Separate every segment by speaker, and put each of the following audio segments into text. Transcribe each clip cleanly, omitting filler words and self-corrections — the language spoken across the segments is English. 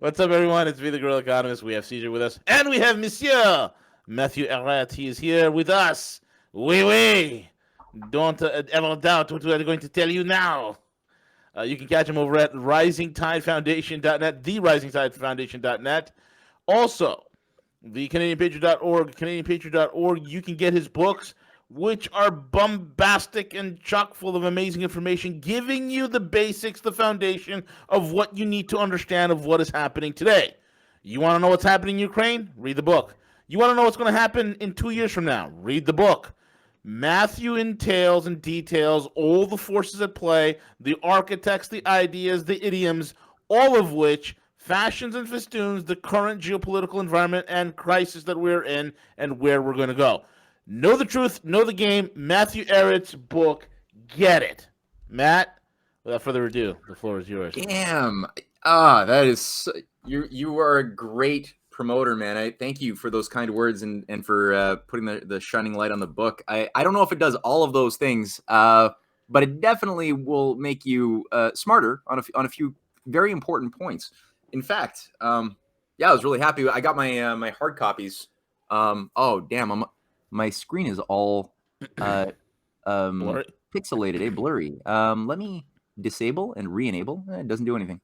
Speaker 1: What's up, everyone? It's me, the Girl Economist. We have Caesar with us, and we have Monsieur Matthew Arrat. He is here with us. Oui. Don't ever doubt what we're going to tell you now. You can catch him over at risingtidefoundation.net, therisingtidefoundation.net. Also, the CanadianPatriot.org, CanadianPatriot.org. You can get his books, which are bombastic and chock full of amazing information, giving you the basics, the foundation of what you need to understand of what is happening today. You want to know what's happening in Ukraine? Read the book. You want to know what's going to happen in 2 years from now? Read the book. Matthew entails and details all the forces at play, the architects, the ideas, the idioms, all of which fashions and festoons the current geopolitical environment and crisis that we're in and where we're going to go. Know the truth, know the game. Matthew Arrett's book, get it. Matt, without further ado, the floor is yours.
Speaker 2: Damn. That is you are a great promoter, man. I thank you for those kind words and for putting the shining light on the book. I don't know if it does all of those things, but it definitely will make you smarter on a few very important points. In fact, I was really happy. I got my my hard copies. Oh damn, my screen is all pixelated, blurry. Let me disable and re-enable. It doesn't do anything.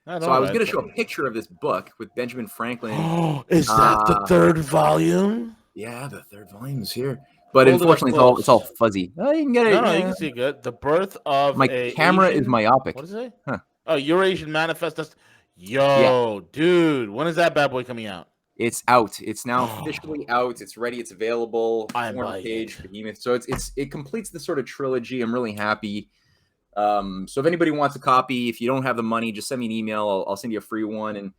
Speaker 2: So I was going to show a picture of this book with Benjamin Franklin.
Speaker 1: Oh, is that the third volume?
Speaker 2: Yeah, the third volume is here. But unfortunately, it's all fuzzy. Oh, you can get it.
Speaker 1: No, you can see it good. The birth of
Speaker 2: my camera is myopic.
Speaker 1: What is it? Huh. Oh, Eurasian Manifest. Yo, dude, when is that bad boy coming out?
Speaker 2: It's out. It's now officially out. It's ready. It's available.
Speaker 1: I'm page
Speaker 2: behemoth. So it completes the sort of trilogy. I'm really happy. So if anybody wants a copy, if you don't have the money, just send me an email. I'll send you a free one. And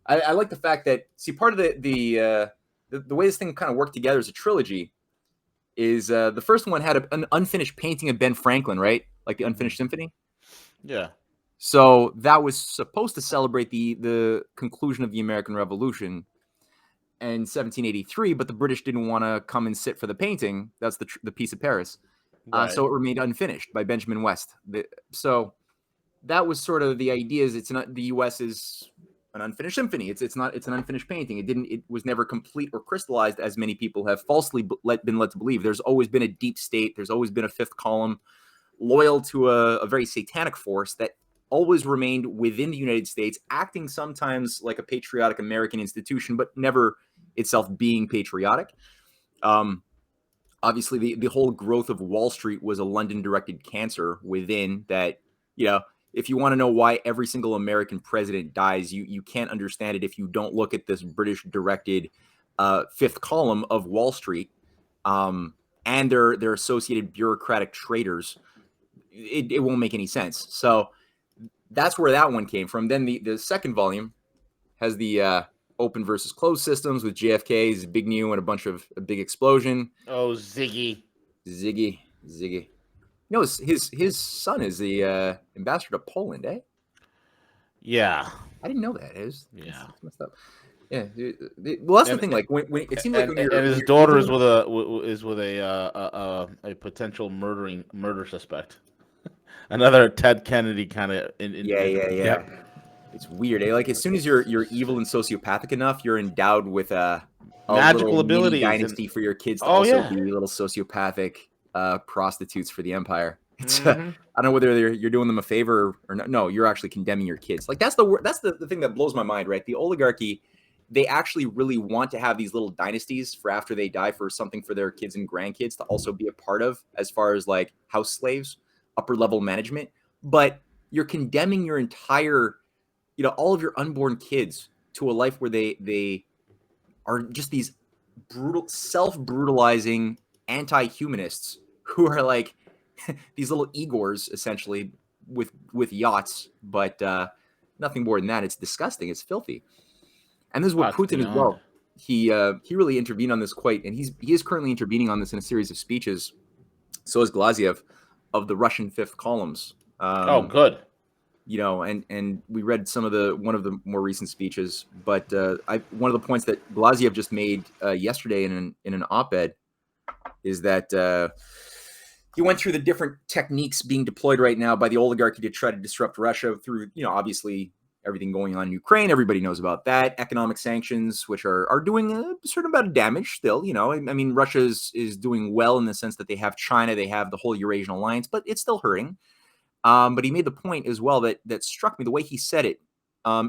Speaker 2: I like the fact that, see, part of the way this thing kind of worked together as a trilogy is the first one had an unfinished painting of Ben Franklin, right? Like the Unfinished Symphony.
Speaker 1: Yeah.
Speaker 2: So that was supposed to celebrate the conclusion of the American Revolution in 1783, but the British didn't want to come and sit for the painting. That's the Peace of Paris. Right. So it remained unfinished by Benjamin West. So that was sort of the idea. Is the U.S. is an unfinished symphony. It's an unfinished painting. It was never complete or crystallized, as many people have falsely been led to believe. There's always been a deep state. There's always been a fifth column, loyal to a very satanic force that always remained within the United States, acting sometimes like a patriotic American institution, but never itself being patriotic. Obviously, the whole growth of Wall Street was a London-directed cancer within that. If you want to know why every single American president dies, you can't understand it if you don't look at this British-directed fifth column of Wall Street and their associated bureaucratic traitors. It won't make any sense. So that's where that one came from. Then the second volume has the open versus closed systems with JFK's big new and a big explosion.
Speaker 1: Oh, Ziggy.
Speaker 2: No, his son is the ambassador to Poland, eh?
Speaker 1: Yeah,
Speaker 2: I didn't know that. It's messed up. Yeah, well, that's the thing. Like when it seems like
Speaker 1: his daughter is with a potential murder suspect. Another Ted Kennedy kind of.
Speaker 2: Yeah. It's weird. Eh? Like as soon as you're evil and sociopathic enough, you're endowed with a
Speaker 1: magical abilities
Speaker 2: dynasty for your kids to be little sociopathic prostitutes for the empire. It's I don't know whether you're doing them a favor or not. No, you're actually condemning your kids. Like that's the thing that blows my mind, right? The oligarchy, they actually really want to have these little dynasties for after they die, for something for their kids and grandkids to also be a part of, as far as like house slaves, upper level management. But you're condemning your entire, all of your unborn kids to a life where they are just these brutal, self-brutalizing anti-humanists who are like these little Igors, essentially, with yachts, but nothing more than that. It's disgusting. It's filthy. And this is what Putin as well. He really intervened on this quite, and he is currently intervening on this in a series of speeches. So is Glaziev of the Russian fifth columns.
Speaker 1: Good.
Speaker 2: And we read one of the more recent speeches, but one of the points that Glaziev just made yesterday in an op-ed is that he went through the different techniques being deployed right now by the oligarchy to try to disrupt Russia through, obviously everything going on in Ukraine. Everybody knows about that. Economic sanctions, which are doing a certain amount of damage still. I mean, Russia is doing well in the sense that they have China, they have the whole Eurasian alliance, but it's still hurting. But he made the point as well that struck me. The way he said it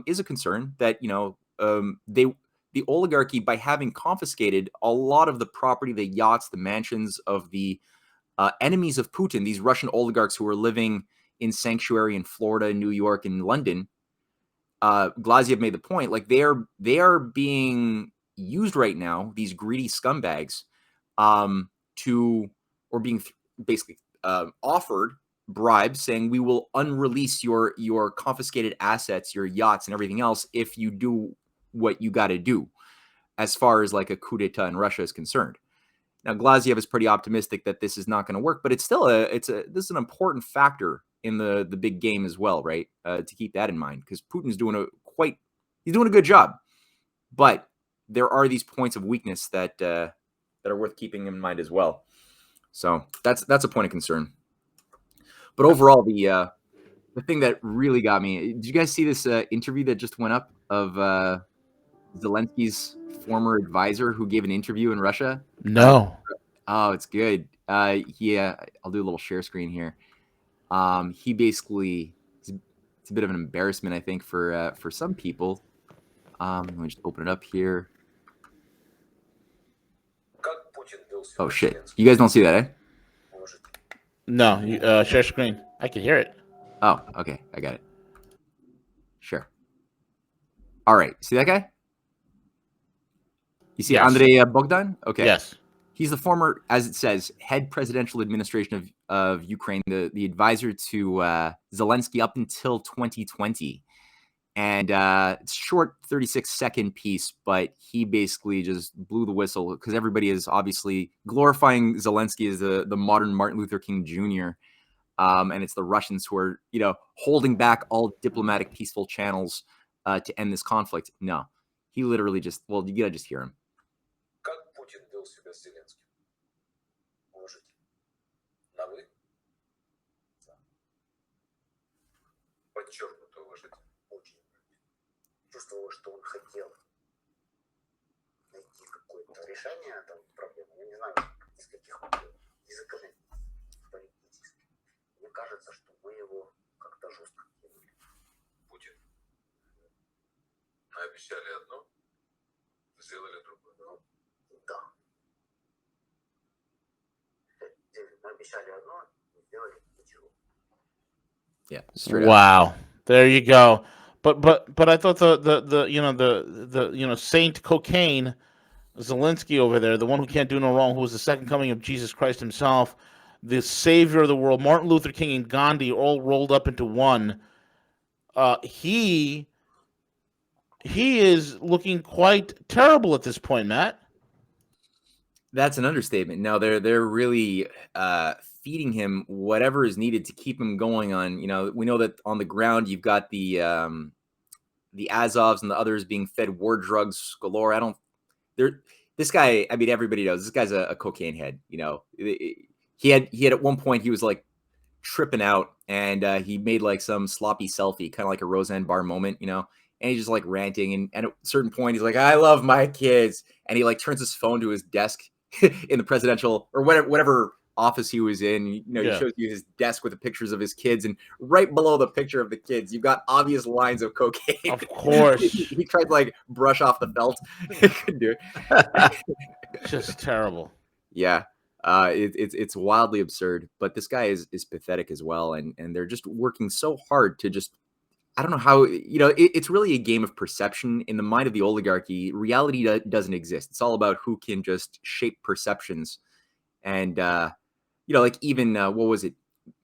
Speaker 2: is a concern that the oligarchy, by having confiscated a lot of the property, the yachts, the mansions of the enemies of Putin, these Russian oligarchs who are living in sanctuary in Florida, New York, and London. Glaziev made the point, like they are being used right now, these greedy scumbags, being basically offered bribes, saying we will unrelease your confiscated assets, your yachts, and everything else if you do what you got to do, as far as like a coup d'etat in Russia is concerned. Now, Glaziev is pretty optimistic that this is not going to work, but it's still this is an important factor in the big game as well, right? To keep that in mind, because Putin's doing he's doing a good job, but there are these points of weakness that are worth keeping in mind as well. So that's a point of concern. But overall, the thing that really got me, did you guys see this interview that just went up of Zelensky's former advisor who gave an interview in Russia?
Speaker 1: No.
Speaker 2: Oh, it's good. I'll do a little share screen here. He basically, it's a bit of an embarrassment, I think, for some people. Let me just open it up here. Oh shit! You guys don't see that, eh?
Speaker 1: No, share screen. I can hear it.
Speaker 2: Oh, okay, I got it. Sure. All right, see that guy? You see
Speaker 1: Yes.
Speaker 2: Andrei Bogdan? Okay.
Speaker 1: Yes.
Speaker 2: He's the former, as it says, head presidential administration of Ukraine, the advisor to Zelensky up until 2020. And it's a short 36-second piece, but he basically just blew the whistle because everybody is obviously glorifying Zelensky as the modern Martin Luther King Jr. And it's the Russians who are, holding back all diplomatic, peaceful channels to end this conflict. No, he literally you gotta just hear him.
Speaker 3: Как Путин вел себя с Зеленским? Уважительно. На вы? Да. Подчеркнуто уважительно. Очень. Чувствовал, что он хотел найти какое-то решение там проблемы. Я не знаю, из каких языковых, политических. Мне кажется, что мы его как-то жестко кинули. Путин. Обещали одно, сделали другое. Ну, да. Мы обещали одно, сделали ничего.
Speaker 2: Yeah. Straight
Speaker 1: wow. Up. There you go. But I thought the Saint Cocaine, Zelensky over there, the one who can't do no wrong, who was the second coming of Jesus Christ himself, the savior of the world, Martin Luther King and Gandhi all rolled up into one. He is looking quite terrible at this point, Matt.
Speaker 2: That's an understatement. No, they're really feeding him whatever is needed to keep him going on. We know that on the ground you've got the Azovs and the others being fed war drugs galore. This guy, I mean, everybody knows this guy's a cocaine head. He had at one point he was like tripping out and he made like some sloppy selfie, kind of like a Roseanne Barr moment, and he's just like ranting. And at a certain point, he's like, I love my kids. And he like turns his phone to his desk in the presidential or whatever office he was in. He shows you his desk with the pictures of his kids. And right below the picture of the kids, you've got obvious lines of cocaine.
Speaker 1: Of course.
Speaker 2: He tried to like brush off the felt. He couldn't do it.
Speaker 1: Just terrible.
Speaker 2: Yeah. It's wildly absurd, but this guy is pathetic as well. And they're just working so hard to just, I don't know how, it's really a game of perception in the mind of the oligarchy. Reality doesn't exist. It's all about who can just shape perceptions. And, like even, what was it?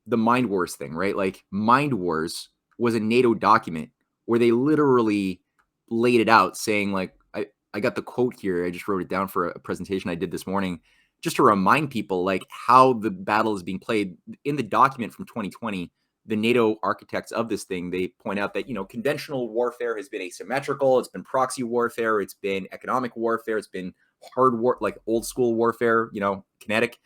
Speaker 2: The Mind Wars thing, right? Like Mind Wars was a NATO document where they literally laid it out saying like, I got the quote here. I just wrote it down for a presentation I did this morning, just to remind people like how the battle is being played in the document from 2020. The NATO architects of this thing, they point out that, conventional warfare has been asymmetrical. It's been proxy warfare. It's been economic warfare. It's been hard war, like old school warfare, kinetic.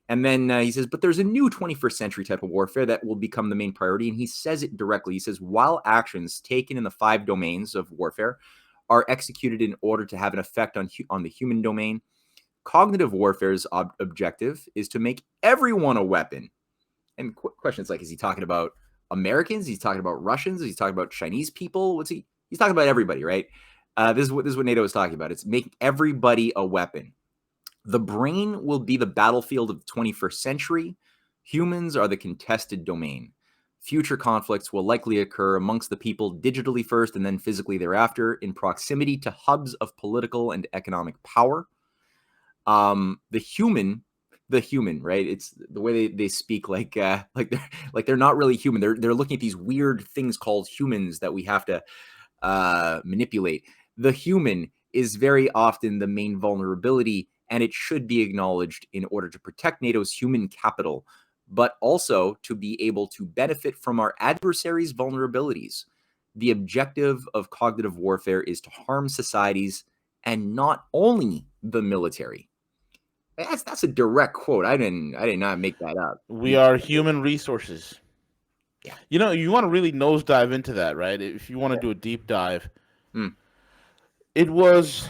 Speaker 2: And then he says, but there's a new 21st century type of warfare that will become the main priority. And he says it directly. He says, while actions taken in the 5 domains of warfare are executed in order to have an effect on the human domain, cognitive warfare's objective is to make everyone a weapon. And questions like, is he talking about Americans? He's talking about Russians? He's talking about Chinese people? He's talking about everybody, right? This is what NATO is talking about. It's making everybody a weapon. The brain will be the battlefield of the 21st century. Humans are the contested domain. Future conflicts will likely occur amongst the people digitally first and then physically thereafter in proximity to hubs of political and economic power. The human, right? It's the way they speak like they're not really human. They're looking at these weird things called humans that we have to manipulate. The human is very often the main vulnerability, and it should be acknowledged in order to protect NATO's human capital, but also to be able to benefit from our adversaries' vulnerabilities. The objective of cognitive warfare is to harm societies and not only the military. That's a direct quote. I did not make that up.
Speaker 1: We are human resources.
Speaker 2: Yeah.
Speaker 1: You know, you want to really nosedive into that, right? If you want to do a deep dive. It was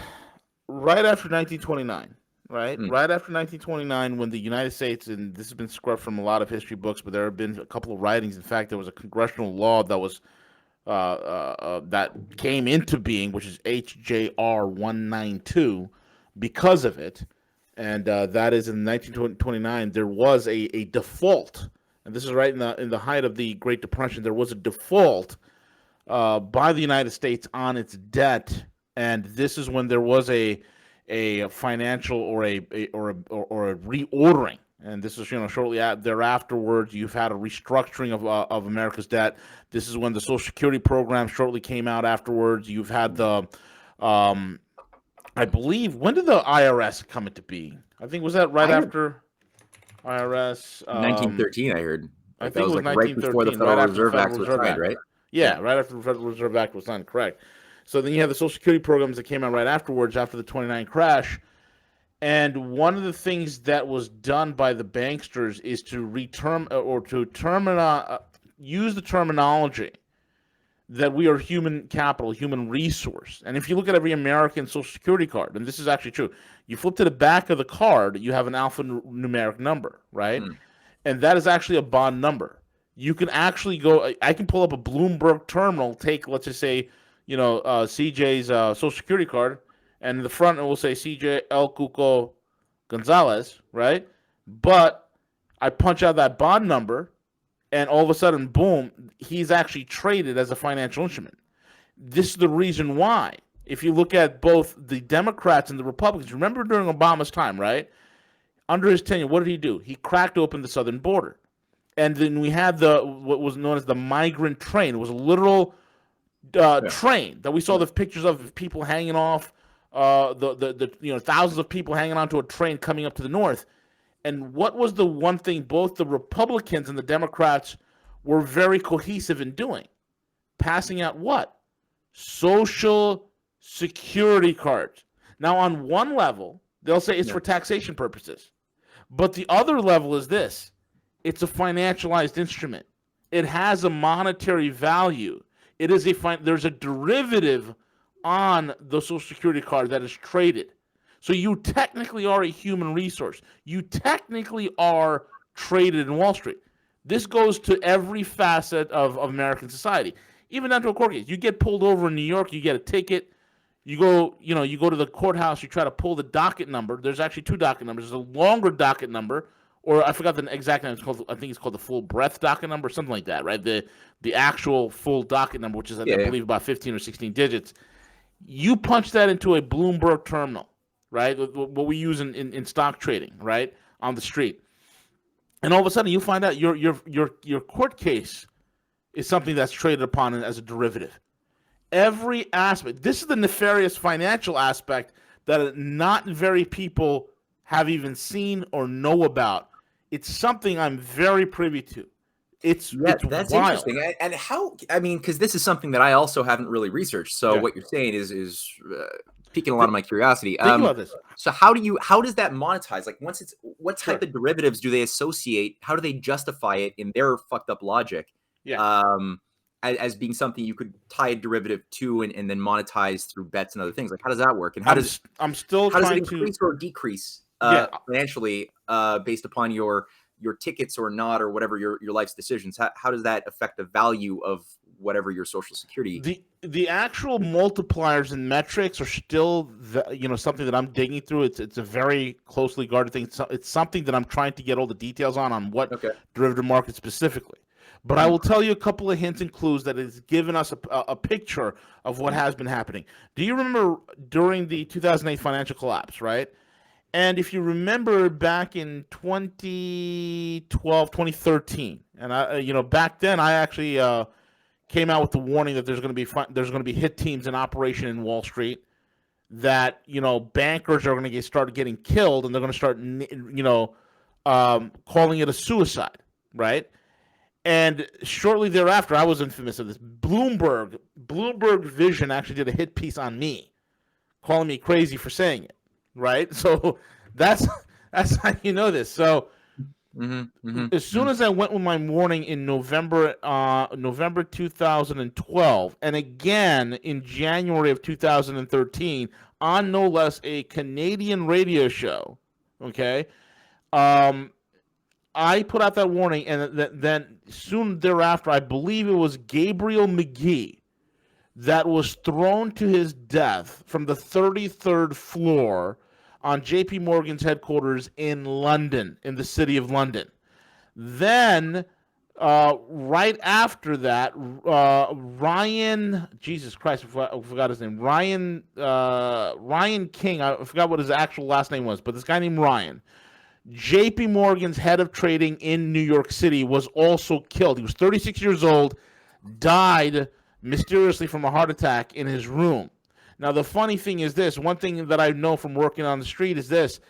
Speaker 1: right after 1929, right? Right after 1929 when the United States, and this has been scrubbed from a lot of history books, but there have been a couple of writings. In fact, there was a congressional law that was that came into being, which is HJR 192, because of it. And that is in 1929, there was a default, and this is right in the height of the Great Depression. There was a default by the United States on its debt, and this is when there was a financial or a reordering. And this is, shortly thereafterwards, you've had a restructuring of America's debt. This is when the Social Security program shortly came out afterwards. You've had the I believe, when did the IRS come into being? I think, was that right after IRS?
Speaker 2: 1913, I heard.
Speaker 1: I think it was like right before
Speaker 2: the Federal Reserve Act was signed, right?
Speaker 1: Yeah, right after the Federal Reserve Act was signed, correct. So then you have the Social Security programs that came out right afterwards, after the 29 crash. And one of the things that was done by the banksters is to use the terminology that we are human capital, human resource. And if you look at every American Social Security card, and this is actually true, you flip to the back of the card, you have an alphanumeric number, right? And that is actually a bond number. You can actually I can pull up a Bloomberg terminal, take, let's just say, CJ's Social Security card, and in the front it will say CJ El Cuco Gonzalez, right? But I punch out that bond number, and all of a sudden, boom, he's actually traded as a financial instrument. This is the reason why. If you look at both the Democrats and the Republicans, remember during Obama's time, right? Under his tenure, what did he do? He cracked open the southern border. And then we had what was known as the migrant train. It was a literal train that we saw the pictures of people hanging off, thousands of people hanging onto a train coming up to the north. And what was the one thing both the Republicans and the Democrats were very cohesive in doing? Passing out what? Social Security cards. Now, on one level, they'll say it's for taxation purposes. But the other level is this. It's a financialized instrument. It has a monetary value. It is there's a derivative on the Social Security card that is traded. So you technically are a human resource. You technically are traded in Wall Street. This goes to every facet of American society, even down to a court case. You get pulled over in New York, you get a ticket. You go to the courthouse, you try to pull the docket number. There's actually 2 docket numbers. There's a longer docket number, or I forgot the exact name. I think it's called the full breadth docket number, something like that, right? The actual full docket number, which is I believe about 15 or 16 digits. You punch that into a Bloomberg terminal, right? What we use in stock trading, right, on the street, and all of a sudden you find out your court case is something that's traded upon as a derivative. Every aspect. This is the nefarious financial aspect that not very people have even seen or know about. It's something I'm very privy to. It's
Speaker 2: that's
Speaker 1: wild.
Speaker 2: Interesting. And how? I mean, because this is something that I also haven't really researched. So what you're saying is piquing a lot of my curiosity.
Speaker 1: Think about this.
Speaker 2: So how does that monetize? Like once it's, what type of derivatives do they associate? How do they justify it in their fucked up logic?
Speaker 1: Yeah.
Speaker 2: As being something you could tie a derivative to and then monetize through bets and other things. Like how does that work? And how does it increase or decrease financially based upon your tickets or not, or whatever your life's decisions? How does that affect the value of whatever your social security?
Speaker 1: The actual multipliers and metrics are still something that I'm digging through. It's a very closely guarded thing. It's something that I'm trying to get all the details on what derivative market specifically. But I will tell you a couple of hints and clues that has given us a picture of what has been happening. Do you remember during the 2008 financial collapse, right? And if you remember back in 2012, 2013, and back then I actually came out with the warning that there's going to be hit teams in operation in Wall Street, that bankers are going to start getting killed, and they're going to start calling it a suicide, right? And shortly thereafter, I was infamous of this. Bloomberg Vision actually did a hit piece on me, calling me crazy for saying it, right? So that's how you know this. So as soon as I went with my warning in November 2012, and again in January of 2013 on no less a Canadian radio show, okay, I put out that warning, and then soon thereafter, I believe it was Gabriel McGee that was thrown to his death from the 33rd floor on JP Morgan's headquarters in London, in the city of London. Then, right after that, Ryan, Jesus Christ, I forgot his name, Ryan King, I forgot what his actual last name was, but this guy named Ryan, JP Morgan's head of trading in New York City, was also killed. He was 36 years old, died mysteriously from a heart attack in his room. Now, the funny thing is this. One thing that I know from working on the street is this.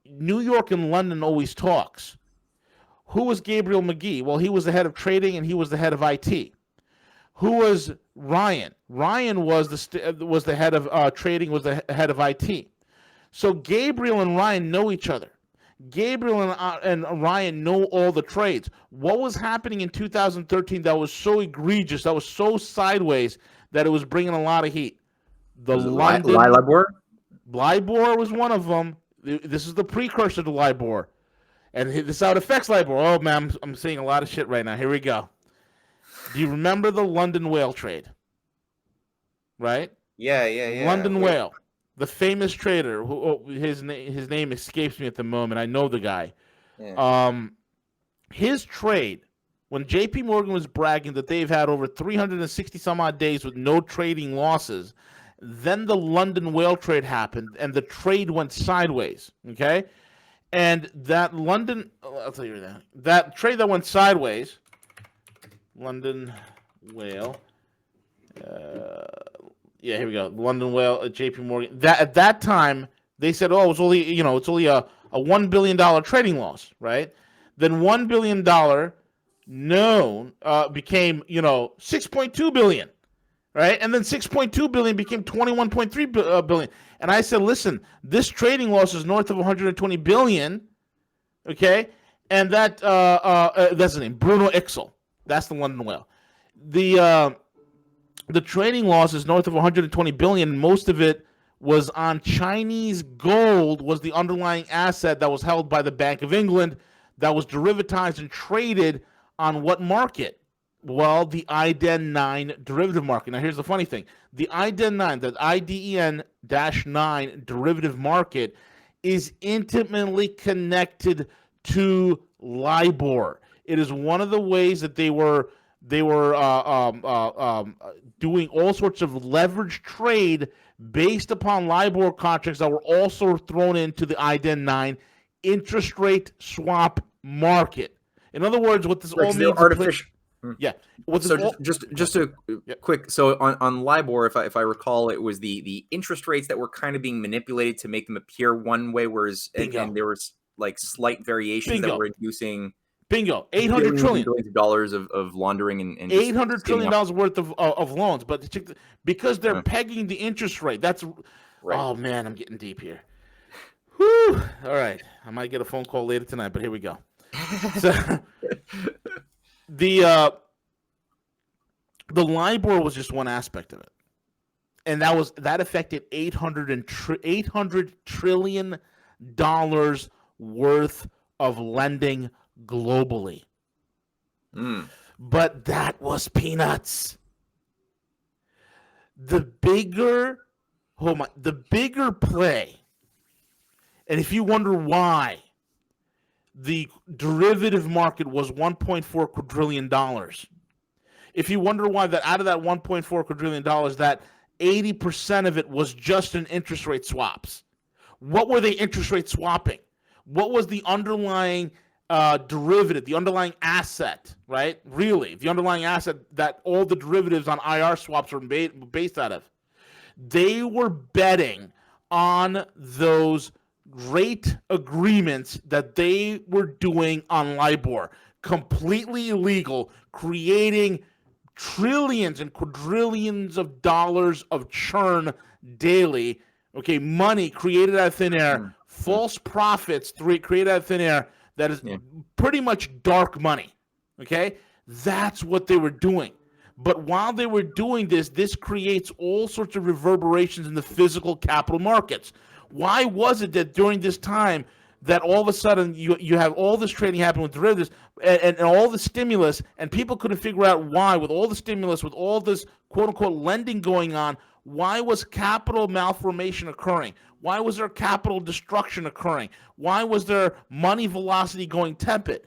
Speaker 1: New York and London always talks. Who was Gabriel McGee? Well, he was the head of trading, and he was the head of IT. Who was Ryan? Ryan was the head of trading, was the head of IT. So Gabriel and Ryan know each other. Gabriel and Ryan know all the trades. What was happening in 2013 that was so egregious, that was so sideways, that it was bringing a lot of heat? The London
Speaker 2: LIBOR?
Speaker 1: LIBOR was one of them. This is the precursor to LIBOR. And this is how it affects LIBOR. Oh, man, I'm seeing a lot of shit right now. Here we go. Do you remember the London whale trade? Right?
Speaker 2: Yeah.
Speaker 1: London whale. The famous trader, his name escapes me at the moment. I know the guy. Yeah. His trade, when JP Morgan was bragging that they've had over 360 some odd days with no trading losses, then the London whale trade happened, and the trade went sideways. Okay, and that I'll tell you that trade that went sideways, London whale. Yeah, here we go. London whale at JP Morgan. At that time, they said, "Oh, it's only a $1 billion trading loss, right?" Then $1 billion became $6.2 billion, right? And then $6.2 billion became $21.3 billion. And I said, "Listen, this trading loss is north of $120 billion, okay?" And that's the name, Bruno Ixel. That's the London whale. The trading loss is north of $120 billion. Most of it was on Chinese gold, was the underlying asset that was held by the Bank of England, that was derivatized and traded on what market? Well, the IDEN 9 derivative market. Now, here's the funny thing. The IDEN 9, the IDEN-9 derivative market is intimately connected to LIBOR. It is one of the ways that they were doing all sorts of leveraged trade based upon LIBOR contracts that were also thrown into the IDEN 9 interest rate swap market. In other words, what this all means is
Speaker 2: artificial.
Speaker 1: Yeah.
Speaker 2: Just a quick. So on LIBOR, if I recall, it was the interest rates that were kind of being manipulated to make them appear one way, whereas and there was like slight variations that were inducing.
Speaker 1: Bingo, $800 trillion
Speaker 2: of laundering and
Speaker 1: $800 trillion worth of loans, but because they're pegging the interest rate, that's
Speaker 2: Right.
Speaker 1: Oh man, I'm getting deep here. Whew. All right, I might get a phone call later tonight, but here we go. So the LIBOR was just one aspect of it, and that affected $800 trillion worth of lending globally. But that was peanuts. The bigger play, and if you wonder why the derivative market was $1.4 quadrillion, if you wonder why that out of that $1.4 quadrillion, that 80% of it was just in interest rate swaps. What were they interest rate swapping? What was the underlying derivative, the underlying asset, right? Really, the underlying asset that all the derivatives on IR swaps were based out of. They were betting on those rate agreements that they were doing on LIBOR, completely illegal, creating trillions and quadrillions of dollars of churn daily. Okay, money created out of thin air, false profits created out of thin air. That is pretty much dark money. Okay, that's what they were doing. But while they were doing this creates all sorts of reverberations in the physical capital markets. Why was it that during this time that all of a sudden you have all this trading happening with derivatives and all the stimulus, and people couldn't figure out why, with all the stimulus, with all this quote-unquote lending going on, why was capital malformation occurring? Why was there capital destruction occurring? Why was there money velocity going tepid?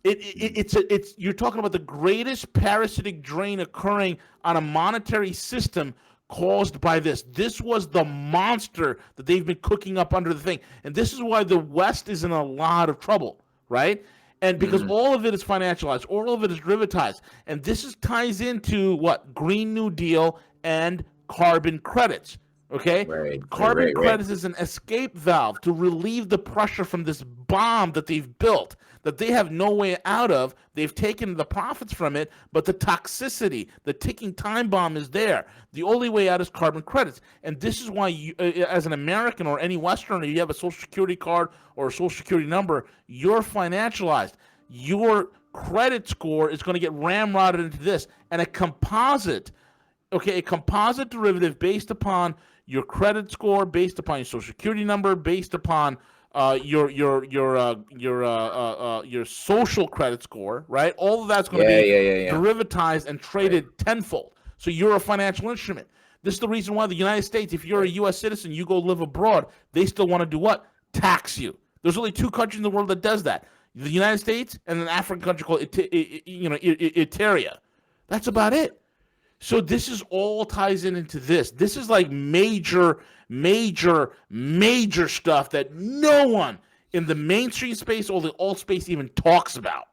Speaker 1: It's you're talking about the greatest parasitic drain occurring on a monetary system caused by this. This was the monster that they've been cooking up under the thing. And this is why the West is in a lot of trouble, right? And because all of it is financialized, all of it is derivatized. And this ties into what? Green New Deal and carbon credits. Okay? Carbon credits is an escape valve to relieve the pressure from this bomb that they've built, that they have no way out of. They've taken the profits from it, but the toxicity, the ticking time bomb is there. The only way out is carbon credits. And this is why you, as an American or any Westerner, you have a Social Security card or a Social Security number, you're financialized. Your credit score is going to get ramrodded into this. And a composite derivative based upon your credit score, based upon your Social Security number, based upon your social credit score, right? All of that's going to be derivatized and traded tenfold. So you're a financial instrument. This is the reason why the United States, if you're a U.S. citizen, you go live abroad, they still want to do what? Tax you. There's only two countries in the world that does that: the United States and an African country called Eritrea. That's about it. So this is all ties into this. This is like major stuff that no one in the mainstream space or the alt space even talks about.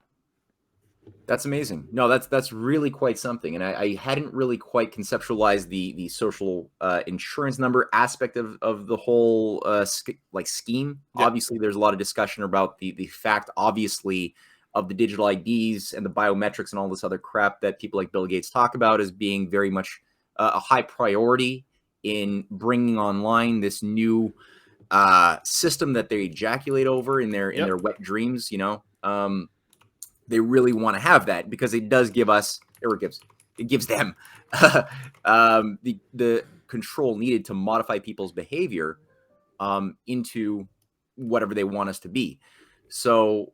Speaker 2: That's amazing. No, that's really quite something. And I hadn't really quite conceptualized the social insurance number aspect of the whole scheme. Yeah. Obviously, there's a lot of discussion about the fact, obviously, of the digital IDs and the biometrics and all this other crap that people like Bill Gates talk about as being very much a high priority in bringing online this new system that they ejaculate over in their wet dreams. They really want to have that because it does give us, or it gives them the control needed to modify people's behavior into whatever they want us to be. So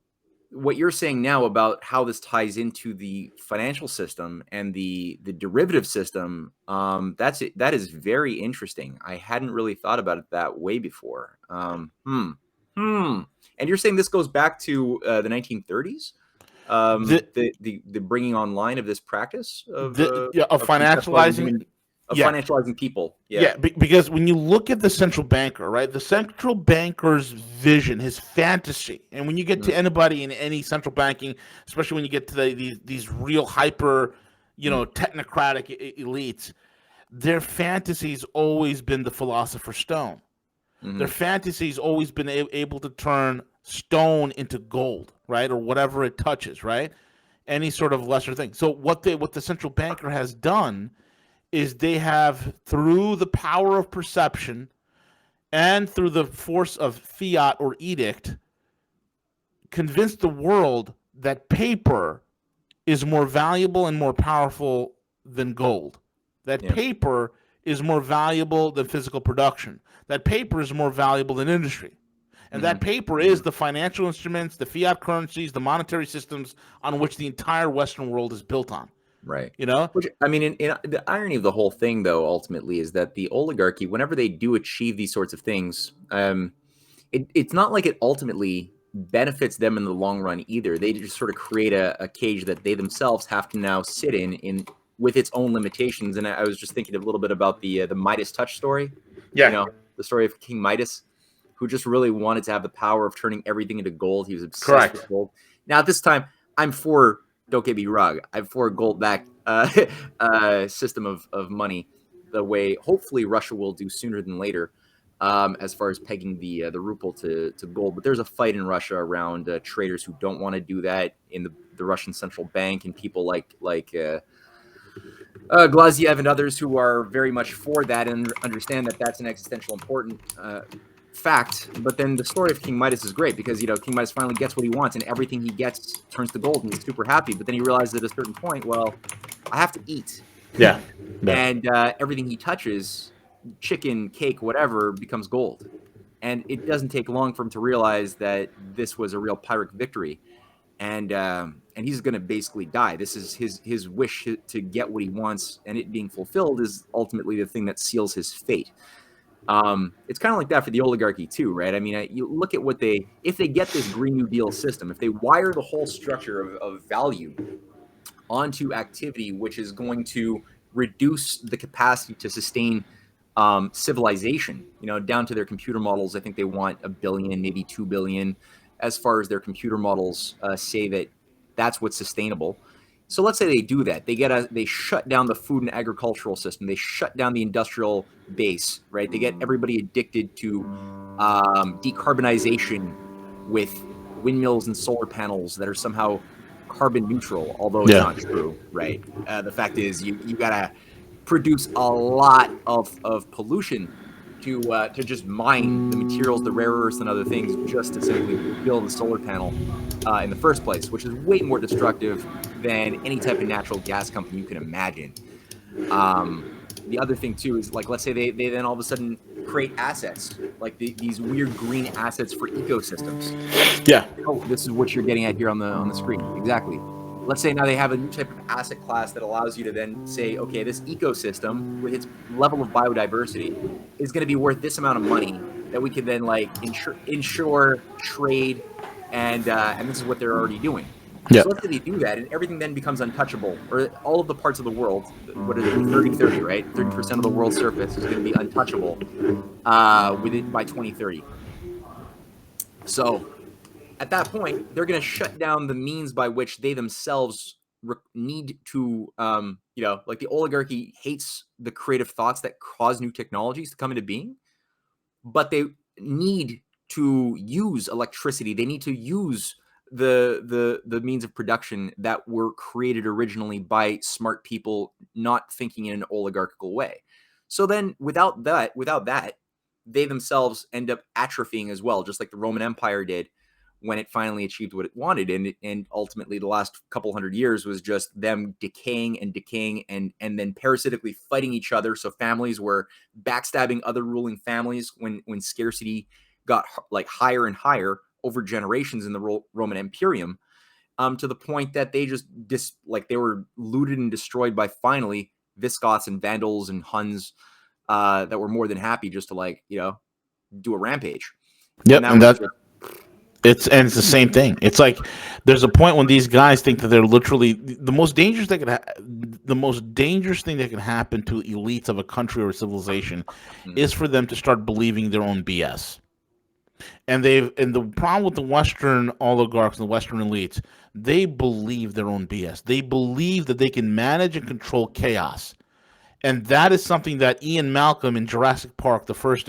Speaker 2: what you're saying now about how this ties into the financial system and the derivative system, that is very interesting. I hadn't really thought about it that way before. And you're saying this goes back to the 1930s? The bringing online of this practice of
Speaker 1: financializing
Speaker 2: financializing people.
Speaker 1: Because when you look at the central banker, right, the central banker's vision, his fantasy, and when you get to anybody in any central banking, especially when you get to these real hyper, technocratic elites, their fantasy's always been the philosopher's stone. Their fantasy's always been able to turn stone into gold, right, or whatever it touches, right, any sort of lesser thing. So what the central banker has done is they have, through the power of perception, and through the force of fiat or edict, convinced the world that paper is more valuable and more powerful than gold. That paper is more valuable than physical production. That paper is more valuable than industry. And that paper is the financial instruments, the fiat currencies, the monetary systems on which the entire Western world is built on.
Speaker 2: Right.
Speaker 1: You know?
Speaker 2: Which, I mean, in the irony of the whole thing, though, ultimately, is that the oligarchy, whenever they do achieve these sorts of things, it's not like it ultimately benefits them in the long run either. They just sort of create a cage that they themselves have to now sit in with its own limitations. And I was just thinking a little bit about the Midas touch story.
Speaker 1: Yeah.
Speaker 2: You know, the story of King Midas, who just really wanted to have the power of turning everything into gold. He was obsessed with gold. Now, at this time, I'm for, don't get me wrong, I'm for a gold-backed system of money, the way hopefully Russia will do sooner than later, as far as pegging the ruble to gold. But there's a fight in Russia around traders who don't want to do that in the Russian central bank, and people like Glaziev and others who are very much for that and understand that that's an existential important fact. But then the story of King Midas is great because, you know, King Midas finally gets what he wants and everything he gets turns to gold and he's super happy. But then he realizes at a certain point, well, I have to eat.
Speaker 1: Yeah.
Speaker 2: And everything he touches, chicken, cake, whatever, becomes gold. And it doesn't take long for him to realize that this was a real Pyrrhic victory. And he's going to basically die. This is his wish to get what he wants, and it being fulfilled is ultimately the thing that seals his fate. It's kind of like that for the oligarchy too, right? I mean, you look at what if they get this Green New Deal system, if they wire the whole structure of value onto activity, which is going to reduce the capacity to sustain civilization, you know, down to their computer models. I think they want 1 billion, maybe 2 billion. As far as their computer models say that that's what's sustainable. So let's say they do that. They shut down the food and agricultural system. They shut down the industrial base, right? They get everybody addicted to decarbonization with windmills and solar panels that are somehow carbon neutral, although it's not true, right? The fact is you got to produce a lot of pollution to just mine the materials, the rare earths and other things, just to simply build a solar panel in the first place, which is way more destructive than any type of natural gas company you can imagine. The other thing too is, like, let's say they then all of a sudden create assets, like these weird green assets for ecosystems.
Speaker 1: Yeah.
Speaker 2: Oh, this is what you're getting at here on the screen. Exactly. Let's say now they have a new type of asset class that allows you to then say, okay, this ecosystem with its level of biodiversity is going to be worth this amount of money that we can then like insure, trade, and this is what they're already doing.
Speaker 1: Yeah.
Speaker 2: So let's say they do that, and everything then becomes untouchable, or all of the parts of the world, what is it, 30-30, right? 30% of the world's surface is going to be untouchable by 2030. So at that point, they're going to shut down the means by which they themselves need to, like the oligarchy hates the creative thoughts that cause new technologies to come into being, but they need to use electricity. They need to use the means of production that were created originally by smart people not thinking in an oligarchical way. So then without that, they themselves end up atrophying as well, just like the Roman Empire did when it finally achieved what it wanted. And ultimately the last couple hundred years was just them decaying and then parasitically fighting each other. So families were backstabbing other ruling families when scarcity got like higher and higher over generations in the Roman Imperium, to the point that they just they were looted and destroyed by finally Visigoths and Vandals and Huns that were more than happy just to do a rampage.
Speaker 1: Yep, it's the same thing. It's like there's a point when these guys think that they're literally the most dangerous thing that can happen to elites of a country or a civilization is for them to start believing their own BS. And the problem with the Western oligarchs and the Western elites, they believe their own BS. They believe that they can manage and control chaos. And that is something that Ian Malcolm in Jurassic Park, the first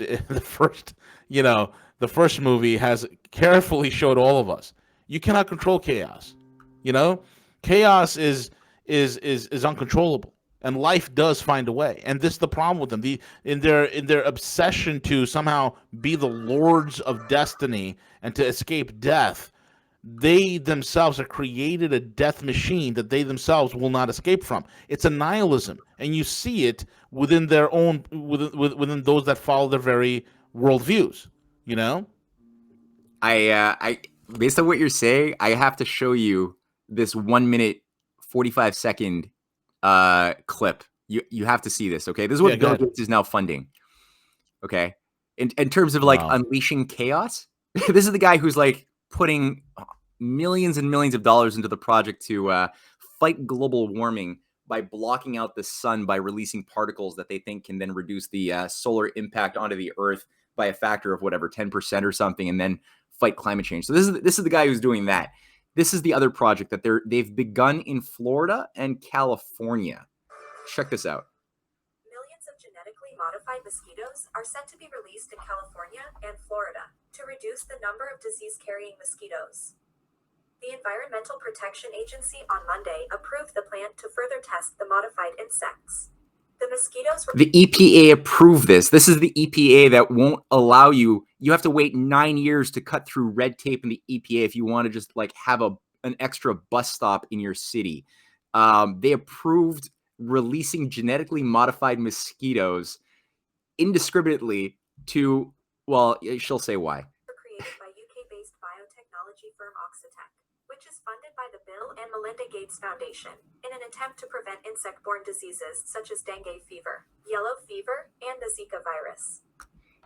Speaker 1: movie, has carefully showed all of us. You cannot control chaos. Chaos is uncontrollable. and life does find a way. And this is the problem with them. In their obsession to somehow be the lords of destiny and to escape death, they themselves have created a death machine that they themselves will not escape from. It's a nihilism, and you see it within their own within those that follow their very worldviews. You know.
Speaker 2: I based on what you're saying, I have to show you this 1 minute 45-second clip. You have to see this. Okay, this is what Bill Gates is now funding. Okay, in terms of like unleashing chaos, this is the guy who's like putting millions and millions of dollars into the project to fight global warming by blocking out the sun by releasing particles that they think can then reduce the solar impact onto the Earth by a factor of whatever 10% or something, and then fight climate change. So this is the guy who's doing that. This is the other project that they've begun in Florida and California. Check this out.
Speaker 4: Millions of genetically modified mosquitoes are set to be released in California and Florida to reduce the number of disease-carrying mosquitoes. The Environmental Protection Agency on Monday approved the plan to further test the modified insects. The mosquitoes were...
Speaker 2: The EPA approved this. This is the EPA that won't allow you. You have to wait 9 years to cut through red tape in the EPA if you want to just like have an extra bus stop in your city. They approved releasing genetically modified mosquitoes indiscriminately to, well, she'll say why.
Speaker 4: Created by UK-based biotechnology firm Oxitec, which is funded by the Bill and Melinda Gates Foundation in an attempt to prevent insect-borne diseases such as dengue fever, yellow fever, and the Zika virus.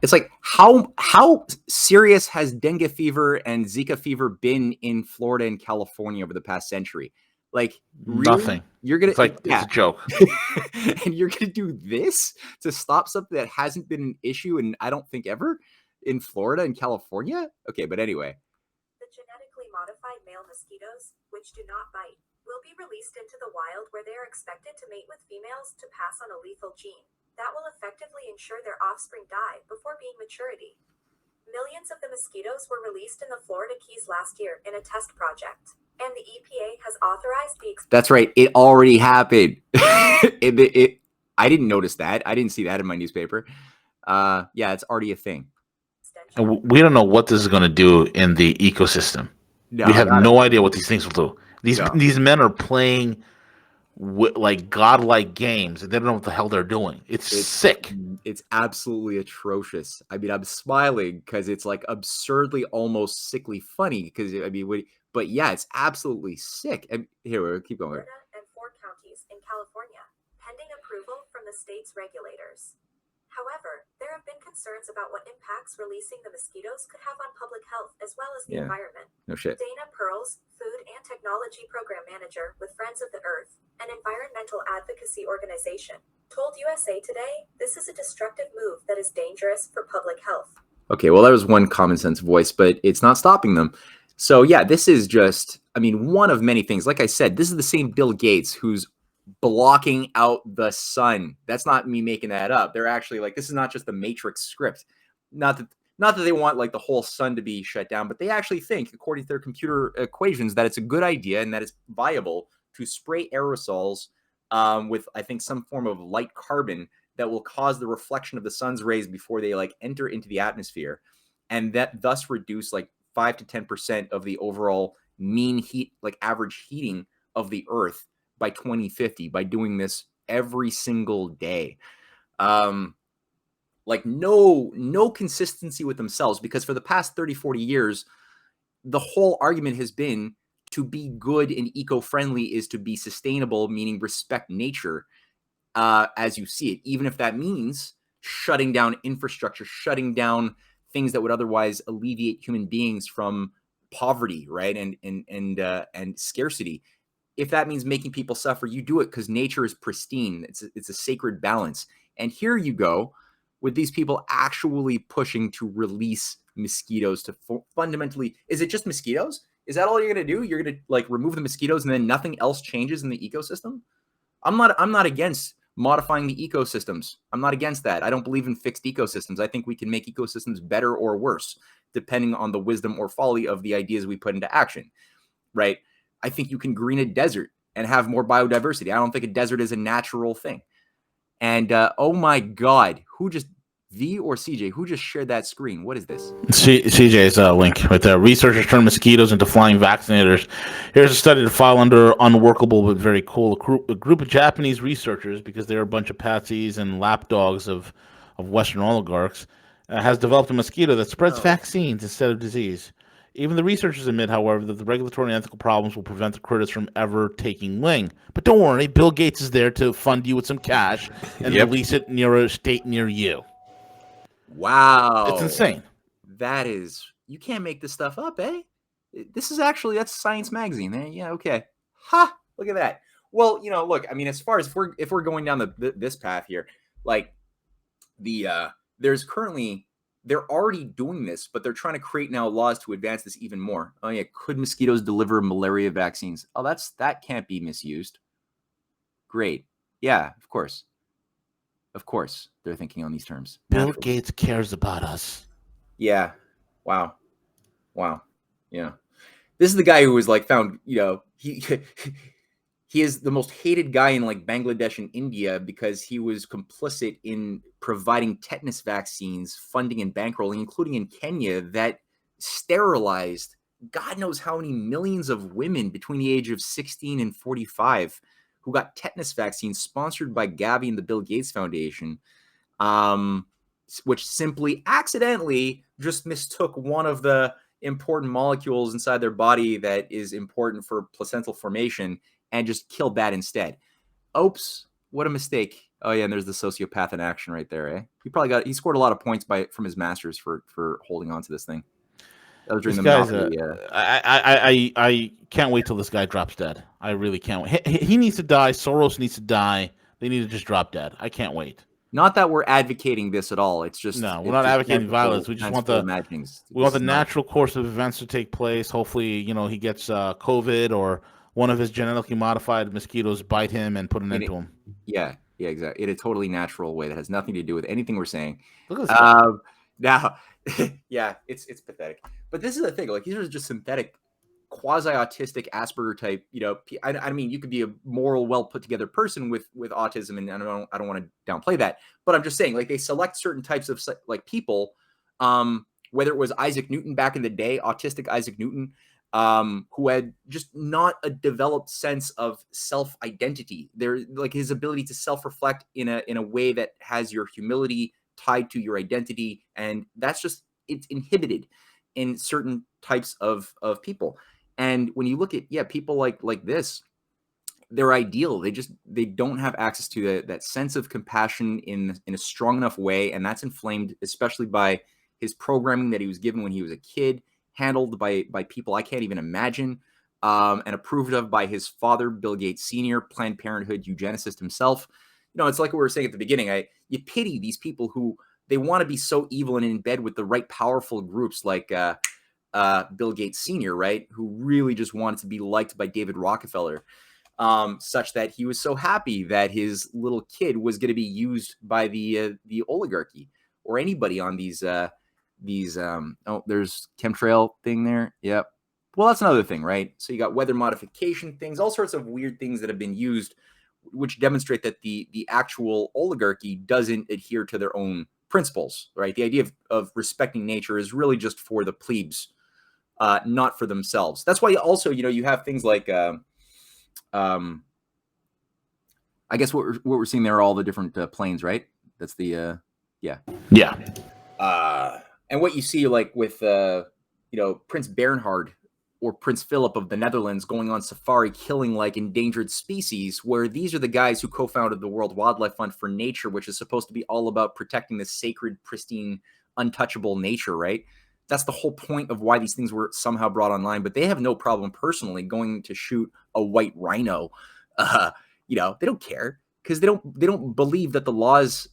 Speaker 2: It's like, how serious has dengue fever and Zika fever been in Florida and California over the past century? Like, really?
Speaker 1: Nothing.
Speaker 2: You're gonna,
Speaker 1: it's a joke.
Speaker 2: And you're gonna do this to stop something that hasn't been an issue, and I don't think ever in Florida and California. Okay, but anyway.
Speaker 4: The genetically modified male mosquitoes, which do not bite, will be released into the wild where they are expected to mate with females to pass on a lethal gene that will effectively ensure their offspring die before being maturity. Millions of the mosquitoes were released in the Florida Keys last year in a test project, and the EPA has authorized the...
Speaker 2: That's right. It already happened. I didn't notice that. I didn't see that in my newspaper. Yeah, it's already a thing.
Speaker 1: And we don't know what this is going to do in the ecosystem. No, we have no idea what these things will do. These men are playing like godlike games, and they don't know what the hell they're doing. It's sick.
Speaker 2: It's absolutely atrocious. I mean, I'm smiling because it's like absurdly, almost sickly funny. Because I mean, but yeah, it's absolutely sick. And here we keep going.
Speaker 4: Florida and 4 counties in California, pending approval from the state's regulators. However, there have been concerns about what impacts releasing the mosquitoes could have on public health as well as the environment.
Speaker 2: No shit.
Speaker 4: Dana Pearls, Food and Technology Program Manager with Friends of the Earth, an environmental advocacy organization, told USA Today this is a destructive move that is dangerous for public health.
Speaker 2: Okay, well, that was one common sense voice, but it's not stopping them. So yeah, this is just, I mean, one of many things. Like I said, this is the same Bill Gates who's blocking out the sun. That's not me making that up. They're actually like, this is not just the Matrix script. Not that they want like the whole sun to be shut down, but they actually think, according to their computer equations, that it's a good idea and that it's viable to spray aerosols with, I think, some form of light carbon that will cause the reflection of the sun's rays before they like enter into the atmosphere, and that thus reduce like 5 to 10% of the overall mean heat, like average heating of the Earth by 2050 by doing this every single day. Like no consistency with themselves, because for the past 30, 40 years, the whole argument has been to be good and eco-friendly is to be sustainable, meaning respect nature as you see it, even if that means shutting down infrastructure, shutting down things that would otherwise alleviate human beings from poverty, right? And scarcity. If that means making people suffer, you do it because nature is pristine. It's a sacred balance. And here you go with these people actually pushing to release mosquitoes to fundamentally, is it just mosquitoes? Is that all you're going to do? You're going to like remove the mosquitoes and then nothing else changes in the ecosystem? I'm not against modifying the ecosystems. I'm not against that. I don't believe in fixed ecosystems. I think we can make ecosystems better or worse, depending on the wisdom or folly of the ideas we put into action, right? I think you can green a desert. and have more biodiversity. I don't think a desert is a natural thing. And oh my God, who just V or CJ? Who just shared that screen? What is this?
Speaker 1: CJ's link right there. Researchers turn mosquitoes into flying vaccinators. Here's a study to file under unworkable but very cool. A group of Japanese researchers, because they're a bunch of patsies and lapdogs of Western oligarchs, has developed a mosquito that spreads vaccines instead of disease. Even the researchers admit, however, that the regulatory and ethical problems will prevent the critters from ever taking wing. But don't worry, Bill Gates is there to fund you with some cash and release it near a state near you.
Speaker 2: Wow.
Speaker 1: It's insane.
Speaker 2: That is, you can't make this stuff up, eh? This is actually, that's Science Magazine, eh? Yeah, okay. Ha! Look at that. Well, you know, look, I mean, as far as if we're going down this path here, like there's currently, they're already doing this, but they're trying to create now laws to advance this even more. Oh yeah, could mosquitoes deliver malaria vaccines? Oh, that can't be misused. Great. Yeah, of course. Of course, they're thinking on these terms.
Speaker 1: Bill Gates cares about us.
Speaker 2: Yeah. Wow. Yeah. This is the guy who was like found, you know, he is the most hated guy in like Bangladesh and India because he was complicit in providing tetanus vaccines, funding and bankrolling, including in Kenya, that sterilized God knows how many millions of women between the age of 16 and 45 who got tetanus vaccines sponsored by Gavi and the Bill Gates Foundation, which simply accidentally just mistook one of the important molecules inside their body that is important for placental formation and just killed that instead. Oops, what a mistake. Oh yeah, and there's the sociopath in action right there, eh? He scored a lot of points from his masters for holding on to this thing. That was during the Monopoly.
Speaker 1: I can't wait till this guy drops dead. I really can't wait. He needs to die. Soros needs to die. They need to just drop dead. I can't wait.
Speaker 2: Not that we're advocating this at all. It's just
Speaker 1: we're not advocating violence. We just want the natural course of events to take place. Hopefully, you know, he gets COVID or one of his genetically modified mosquitoes bite him and put an end to him.
Speaker 2: Yeah, exactly. In a totally natural way that has nothing to do with anything we're saying.
Speaker 1: Look at this
Speaker 2: now, yeah, it's pathetic. But this is the thing. Like, these are just synthetic, quasi-autistic Asperger type. You know, I mean, you could be a moral, well put together person with autism, and I don't want to downplay that. But I'm just saying, like, they select certain types of like people. Whether it was Isaac Newton back in the day, autistic Isaac Newton, who had just not a developed sense of self-identity. There, like, his ability to self-reflect in a way that has your humility tied to your identity, and that's just, it's inhibited in certain types of people. And when you look at people like this, they're ideal. They don't have access to that sense of compassion in a strong enough way, and that's inflamed especially by his programming that he was given when he was a kid, handled by people I can't even imagine, and approved of by his father, Bill Gates Sr., Planned Parenthood eugenicist himself. You know, it's like what we were saying at the beginning. You pity these people who they want to be so evil and in bed with the right powerful groups like Bill Gates Sr., right, who really just wanted to be liked by David Rockefeller, such that he was so happy that his little kid was going to be used by the oligarchy or anybody on these there's chemtrail thing there. Yep. Well, that's another thing, right? So you got weather modification things, all sorts of weird things that have been used, which demonstrate that the actual oligarchy doesn't adhere to their own principles, right? The idea of respecting nature is really just for the plebes, not for themselves. That's why also, you have things like, I guess what we're seeing there are all the different planes, right? That's the, yeah. And what you see, like with, Prince Bernhard or Prince Philip of the Netherlands going on safari, killing like endangered species, where these are the guys who co-founded the World Wildlife Fund for Nature, which is supposed to be all about protecting the sacred, pristine, untouchable nature, right? That's the whole point of why these things were somehow brought online. But they have no problem personally going to shoot a white rhino. They don't care because they don't believe that the laws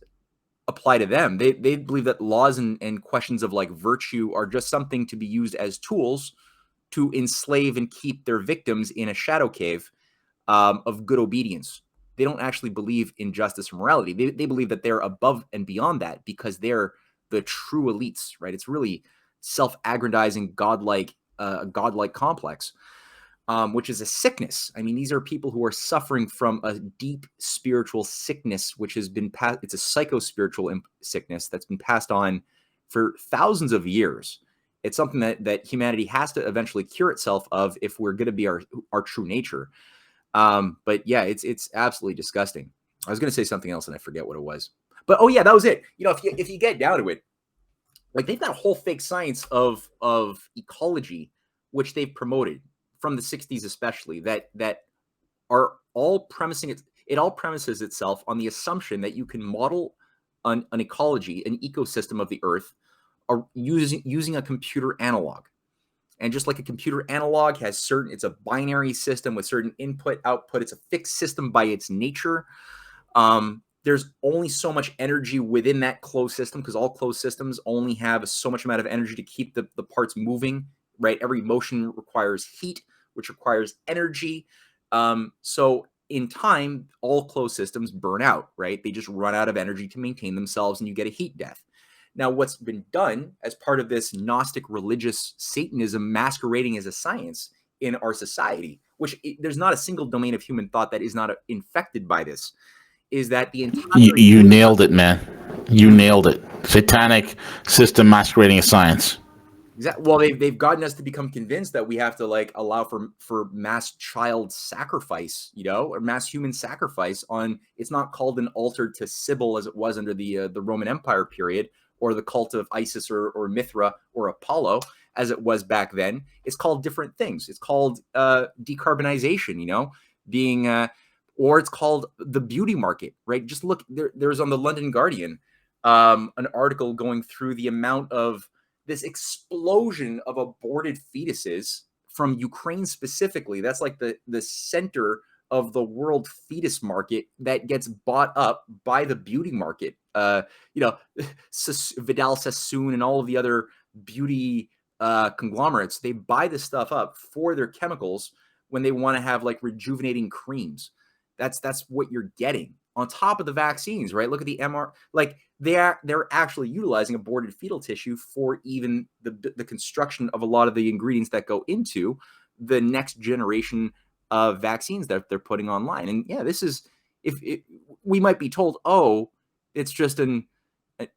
Speaker 2: apply to them. They believe that laws and questions of like virtue are just something to be used as tools to enslave and keep their victims in a shadow cave of good obedience. They don't actually believe in justice or morality. They believe that they're above and beyond that because they're the true elites, right? It's really self-aggrandizing, godlike complex. which is a sickness. I mean, these are people who are suffering from a deep spiritual sickness, which has been passed. It's a psycho-spiritual sickness that's been passed on for thousands of years. It's something that humanity has to eventually cure itself of if we're going to be our true nature. But yeah, it's absolutely disgusting. I was going to say something else and I forget what it was. But oh yeah, that was it. You know, if you get down to it, like they've got a whole fake science of ecology, which they've promoted from the 60s especially, that are all premising it all premises itself on the assumption that you can model an ecology, an ecosystem of the earth, using a computer analog. And just like a computer analog has it's a binary system with certain input, output, it's a fixed system by its nature. There's only so much energy within that closed system, because all closed systems only have so much amount of energy to keep the parts moving, right? Every motion requires heat, which requires energy. So in time, all closed systems burn out, right? They just run out of energy to maintain themselves and you get a heat death. Now, what's been done as part of this Gnostic religious Satanism masquerading as a science in our society, which there's not a single domain of human thought that is not infected by this, is that the entire...
Speaker 1: You nailed it, man. You nailed it. Satanic system masquerading as science.
Speaker 2: Exactly. Well, they've gotten us to become convinced that we have to like allow for mass child sacrifice, you know, or mass human sacrifice on. It's not called an altar to Sybil as it was under the Roman Empire period, or the cult of Isis or Mithra or Apollo as it was back then. It's called different things. It's called decarbonization, you know, being or it's called the beauty market, right? Just look, there's on the London Guardian an article going through the amount of this explosion of aborted fetuses from Ukraine specifically. That's like the center of the world fetus market that gets bought up by the beauty market. You know, Vidal Sassoon and all of the other beauty conglomerates, they buy this stuff up for their chemicals when they want to have like rejuvenating creams. That's what you're getting on top of the vaccines, right? Look at the MR, like they're actually utilizing aborted fetal tissue for even the construction of a lot of the ingredients that go into the next generation of vaccines that they're putting online. And yeah, this is, we might be told, oh, it's just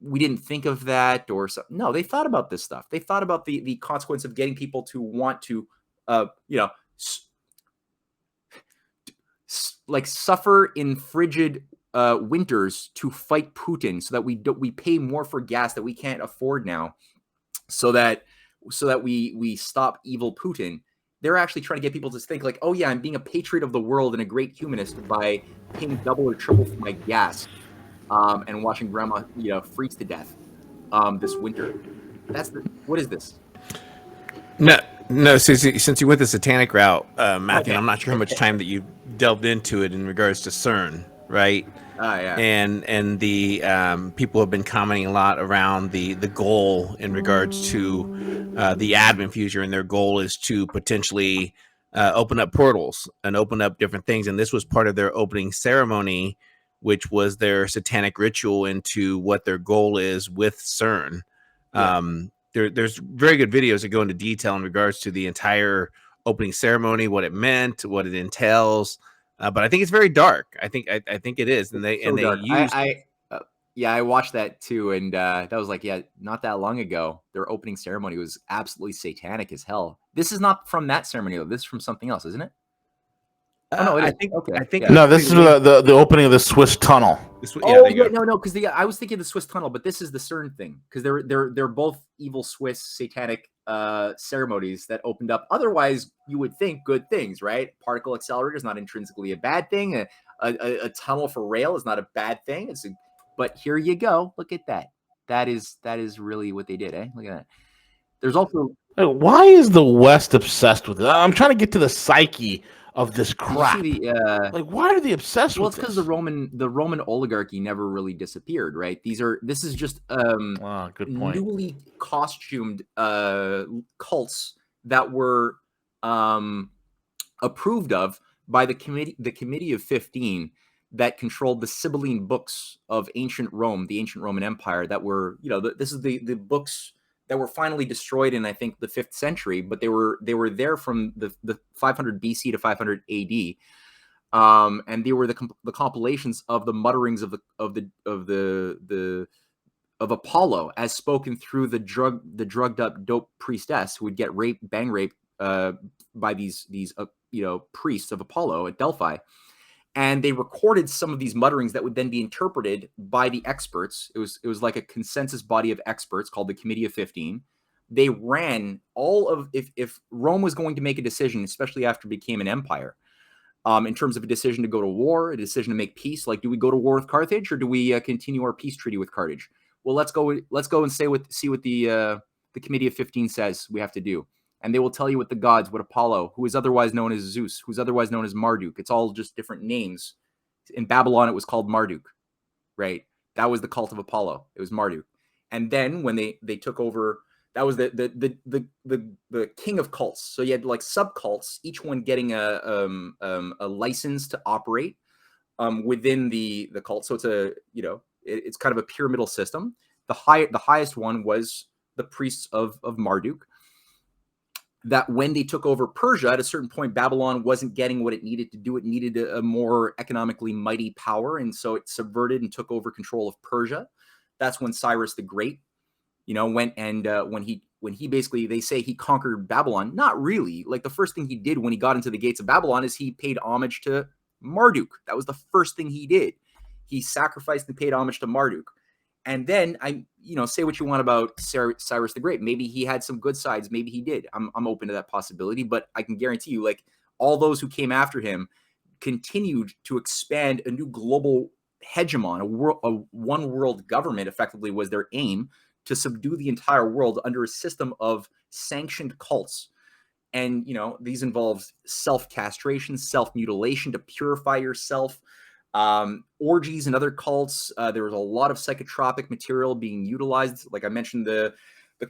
Speaker 2: we didn't think of that or something. No, they thought about this stuff. They thought about the consequence of getting people to want to, you know, like suffer in frigid winters to fight Putin, so that we pay more for gas that we can't afford now, so that we stop evil Putin. They're actually trying to get people to think like, oh yeah, I'm being a patriot of the world and a great humanist by paying double or triple for my gas, and watching grandma, you know, freeze to death this winter. What is this?
Speaker 5: No. Since you went the satanic route, Matthew, okay. I'm not sure how much time that you delved into it in regards to CERN, right?
Speaker 2: Yeah.
Speaker 5: And the people have been commenting a lot around the goal in regards to the advent future, and their goal is to potentially open up portals and open up different things. And this was part of their opening ceremony, which was their satanic ritual into what their goal is with CERN. Yeah. There's very good videos that go into detail in regards to the entire opening ceremony, what it meant, what it entails. But I think it's very dark. I think it is, and they use.
Speaker 2: I watched that too, and that was like, yeah, not that long ago. Their opening ceremony was absolutely satanic as hell. This is not from that ceremony though. This is from something else, isn't it?
Speaker 5: Oh no, I think
Speaker 1: no. This is the opening of the Swiss tunnel.
Speaker 2: No, because I was thinking the Swiss tunnel, but this is the CERN thing, because they're both evil Swiss satanic ceremonies that opened up. Otherwise, you would think good things, right? Particle accelerator is not intrinsically a bad thing. A tunnel for rail is not a bad thing. But here you go. Look at that. That is really what they did, eh? Look at that. There's also,
Speaker 1: why is the West obsessed with it? I'm trying to get to the psyche of this crap. Like, why are they obsessed with this?
Speaker 2: Well, it's because the Roman oligarchy never really disappeared, right? This is just
Speaker 1: good point.
Speaker 2: Newly costumed cults that were approved of by the Committee of 15 that controlled the Sibylline books of ancient Rome, the ancient Roman Empire, that were, you know, this is the books that were finally destroyed in, I think, the 5th century, but they were there from the 500 BC to 500 AD. And they were the compilations of the mutterings of Apollo, as spoken through the drugged up dope priestess who would get bang raped by these priests of Apollo at Delphi. And they recorded some of these mutterings that would then be interpreted by the experts. It was like a consensus body of experts called the Committee of 15. They ran all of, if Rome was going to make a decision, especially after it became an empire, in terms of a decision to go to war, a decision to make peace, like, do we go to war with Carthage or do we continue our peace treaty with Carthage? Well, let's go and see what the Committee of 15 says we have to do. And they will tell you what the gods, what Apollo, who is otherwise known as Zeus, who's otherwise known as Marduk. It's all just different names. In Babylon, it was called Marduk, right? That was the cult of Apollo. It was Marduk. And then when they took over, that was the king of cults. So you had like subcults, each one getting a license to operate within the cult. So it's it's kind of a pyramidal system. The highest one was the priests of Marduk. That when they took over Persia, at a certain point, Babylon wasn't getting what it needed to do. It needed a more economically mighty power, and so it subverted and took over control of Persia. That's when Cyrus the Great, went and when he basically, they say he conquered Babylon. Not really. Like, the first thing he did when he got into the gates of Babylon is he paid homage to Marduk. That was the first thing he did. He sacrificed and paid homage to Marduk. And then say what you want about Cyrus the Great. Maybe he had some good sides. Maybe he did. I'm open to that possibility. But I can guarantee you, like, all those who came after him continued to expand a new global hegemon, a one world government. Effectively, was their aim to subdue the entire world under a system of sanctioned cults. And these involved self-castration, self-mutilation to purify yourself. Orgies and other cults. There was a lot of psychotropic material being utilized. Like I mentioned, the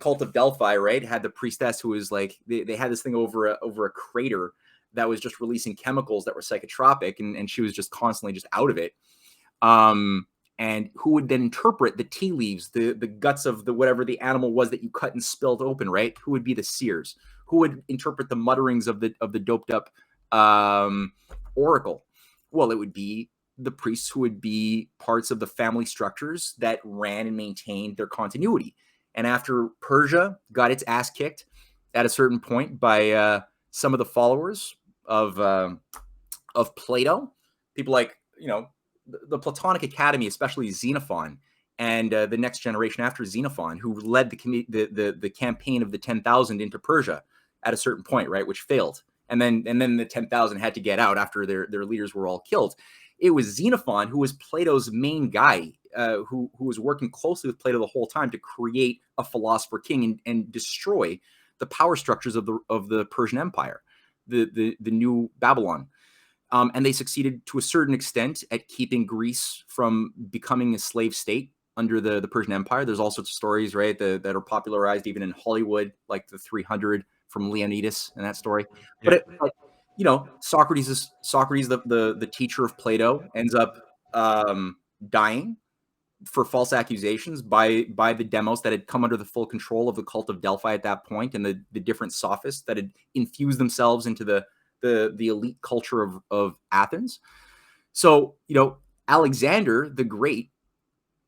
Speaker 2: cult of Delphi, right, had the priestess who was like, they had this thing over a crater that was just releasing chemicals that were psychotropic, and she was just constantly just out of it. And who would then interpret the tea leaves, the guts of the whatever the animal was that you cut and spilled open, right? Who would be the seers? Who would interpret the mutterings of the doped up oracle? Well, it would be the priests who would be parts of the family structures that ran and maintained their continuity. And after Persia got its ass kicked at a certain point by some of the followers of Plato, people like the Platonic Academy, especially Xenophon, and the next generation after Xenophon, who led the campaign of the 10,000 into Persia at a certain point, right, which failed. And then the 10,000 had to get out after their leaders were all killed. It was Xenophon who was Plato's main guy, who was working closely with Plato the whole time to create a philosopher king and destroy the power structures of the Persian Empire, the new Babylon. And they succeeded to a certain extent at keeping Greece from becoming a slave state under the Persian Empire. There's all sorts of stories, right, that are popularized even in Hollywood, like the 300 from Leonidas and that story. Yeah. But Socrates, the teacher of Plato, ends up dying for false accusations by the demos that had come under the full control of the cult of Delphi at that point, and the different sophists that had infused themselves into the elite culture of Athens. So, Alexander the Great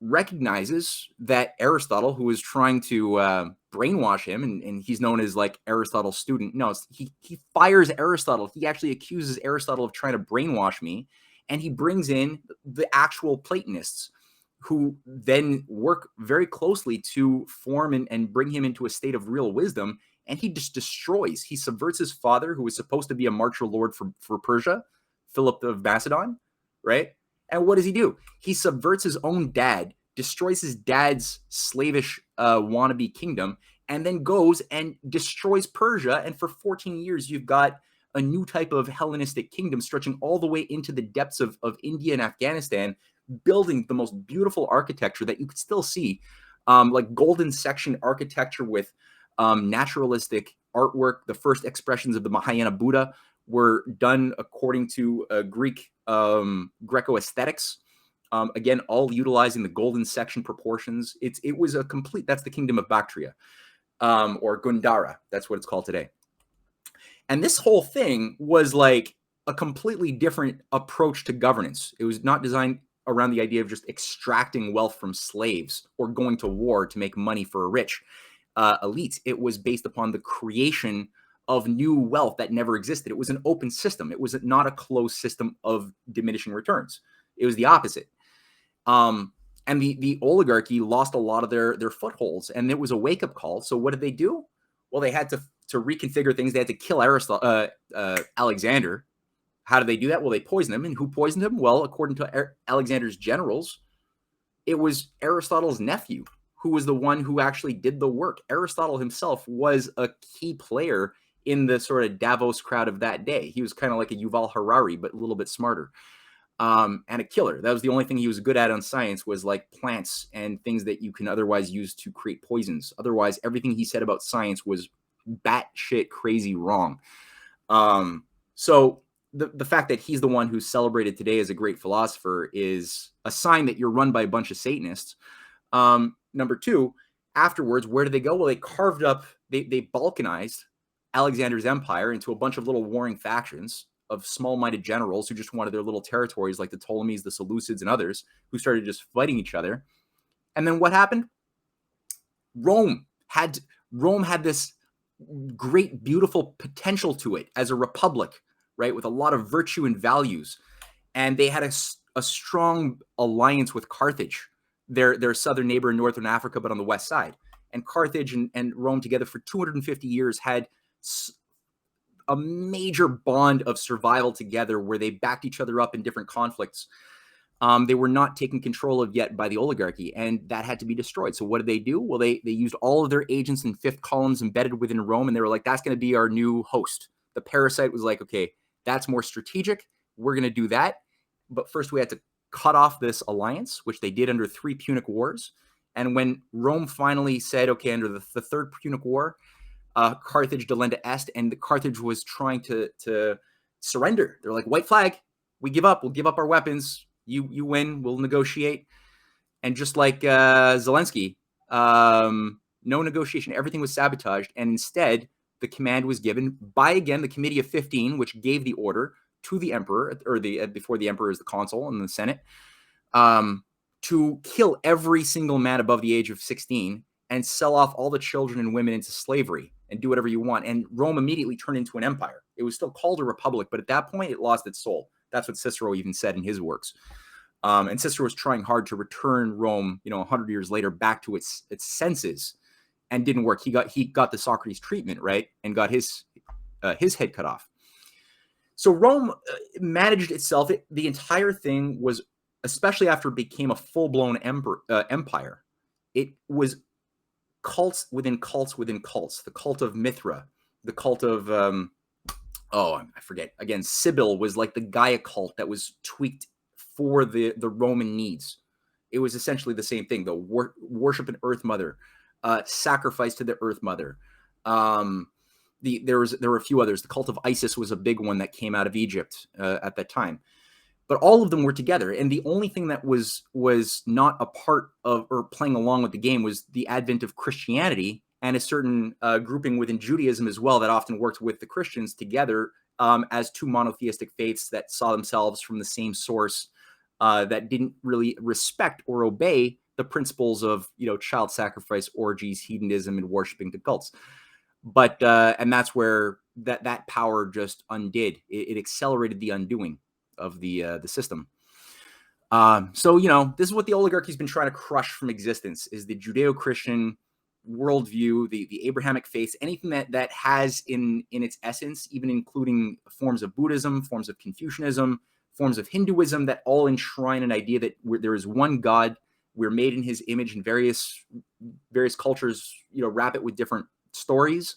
Speaker 2: recognizes that Aristotle, who is trying to brainwash him, and he's known as like Aristotle's student. No, he fires Aristotle. He actually accuses Aristotle of trying to brainwash me, and he brings in the actual Platonists, who then work very closely to form and bring him into a state of real wisdom. And he just destroys. He subverts his father, who was supposed to be a marcher lord for Persia, Philip of Macedon, right? And what does he do? He subverts his own dad, destroys his dad's slavish wannabe kingdom, and then goes and destroys Persia. And for 14 years, you've got a new type of Hellenistic kingdom stretching all the way into the depths of India and Afghanistan, building the most beautiful architecture that you could still see, like golden section architecture with naturalistic artwork. The first expressions of the Mahayana Buddha were done according to Greek Greco aesthetics. Again, all utilizing the golden section proportions. It was a complete, that's the kingdom of Bactria. or Gundara. That's what it's called today. And this whole thing was like a completely different approach to governance. It was not designed around the idea of just extracting wealth from slaves or going to war to make money for a rich elite. It was based upon the creation of new wealth that never existed. It was an open system. It was not a closed system of diminishing returns. It was the opposite. And the oligarchy lost a lot of their footholds, and it was a wake-up call. So what did they do? Well, they had to reconfigure things. They had to kill Alexander. How did they do that? Well, they poisoned him. And who poisoned him? Well, according to Alexander's generals, it was Aristotle's nephew who was the one who actually did the work. Aristotle himself was a key player in the sort of Davos crowd of that day. He was kind of like a Yuval Harari, but a little bit smarter. And a killer. That was the only thing he was good at on science, was like plants and things that you can otherwise use to create poisons. Otherwise, everything he said about science was batshit crazy wrong. So the fact that he's the one who's celebrated today as a great philosopher is a sign that you're run by a bunch of Satanists. Number two, afterwards, where did they go? Well, they carved up, they balkanized Alexander's empire into a bunch of little warring factions of small-minded generals who just wanted their little territories, like the Ptolemies, the Seleucids, and others, who started just fighting each other. And then what happened? Rome had this great, beautiful potential to it as a republic, right, with a lot of virtue and values. And they had a strong alliance with Carthage, their southern neighbor in northern Africa, but on the west side. And Carthage and Rome together for 250 years had a major bond of survival together, where they backed each other up in different conflicts. They were not taken control of yet by the oligarchy, and that had to be destroyed. So what did they do? Well, they used all of their agents and fifth columns embedded within Rome, and they were like, that's going to be our new host. The parasite was like, okay, that's more strategic. We're going to do that. But first we had to cut off this alliance, which they did under 3 Punic Wars. And when Rome finally said, okay, under the Third Punic War, Carthage delenda est, and Carthage was trying to surrender. They're like, white flag, we give up. We'll give up our weapons. You win. We'll negotiate. And just like Zelensky, no negotiation. Everything was sabotaged. And instead, the command was given by, again, the Committee of 15, which gave the order to the emperor, or before the emperor is the consul and the Senate, to kill every single man above the age of 16 and sell off all the children and women into slavery and do whatever you want. And Rome immediately turned into an empire. It was still called a republic, but at that point it lost its soul. That's what Cicero even said in his works. And Cicero was trying hard to return Rome, 100 years later, back to its senses, and didn't work. He got the Socrates treatment, right, and got his head cut off. So Rome managed itself. The entire thing was, especially after it became a full-blown empire, it was cults within cults within cults. The cult of Mithra, the cult of I forget. Again, Sibyl was like the Gaia cult that was tweaked for the Roman needs. It was essentially the same thing. The worship an Earth Mother, sacrifice to the Earth Mother. There were a few others. The cult of Isis was a big one that came out of Egypt at that time. But all of them were together, and the only thing that was not a part of or playing along with the game was the advent of Christianity and a certain grouping within Judaism as well that often worked with the Christians together as two monotheistic faiths that saw themselves from the same source, that didn't really respect or obey the principles of child sacrifice, orgies, hedonism, and worshiping the cults. But and that's where that power just undid. It accelerated the undoing of the system. So this is what the oligarchy's been trying to crush from existence: is the Judeo-Christian worldview, the Abrahamic faiths, anything that has in its essence, even including forms of Buddhism, forms of Confucianism, forms of Hinduism, that all enshrine an idea that there is one God. We're made in His image, and various cultures, wrap it with different stories.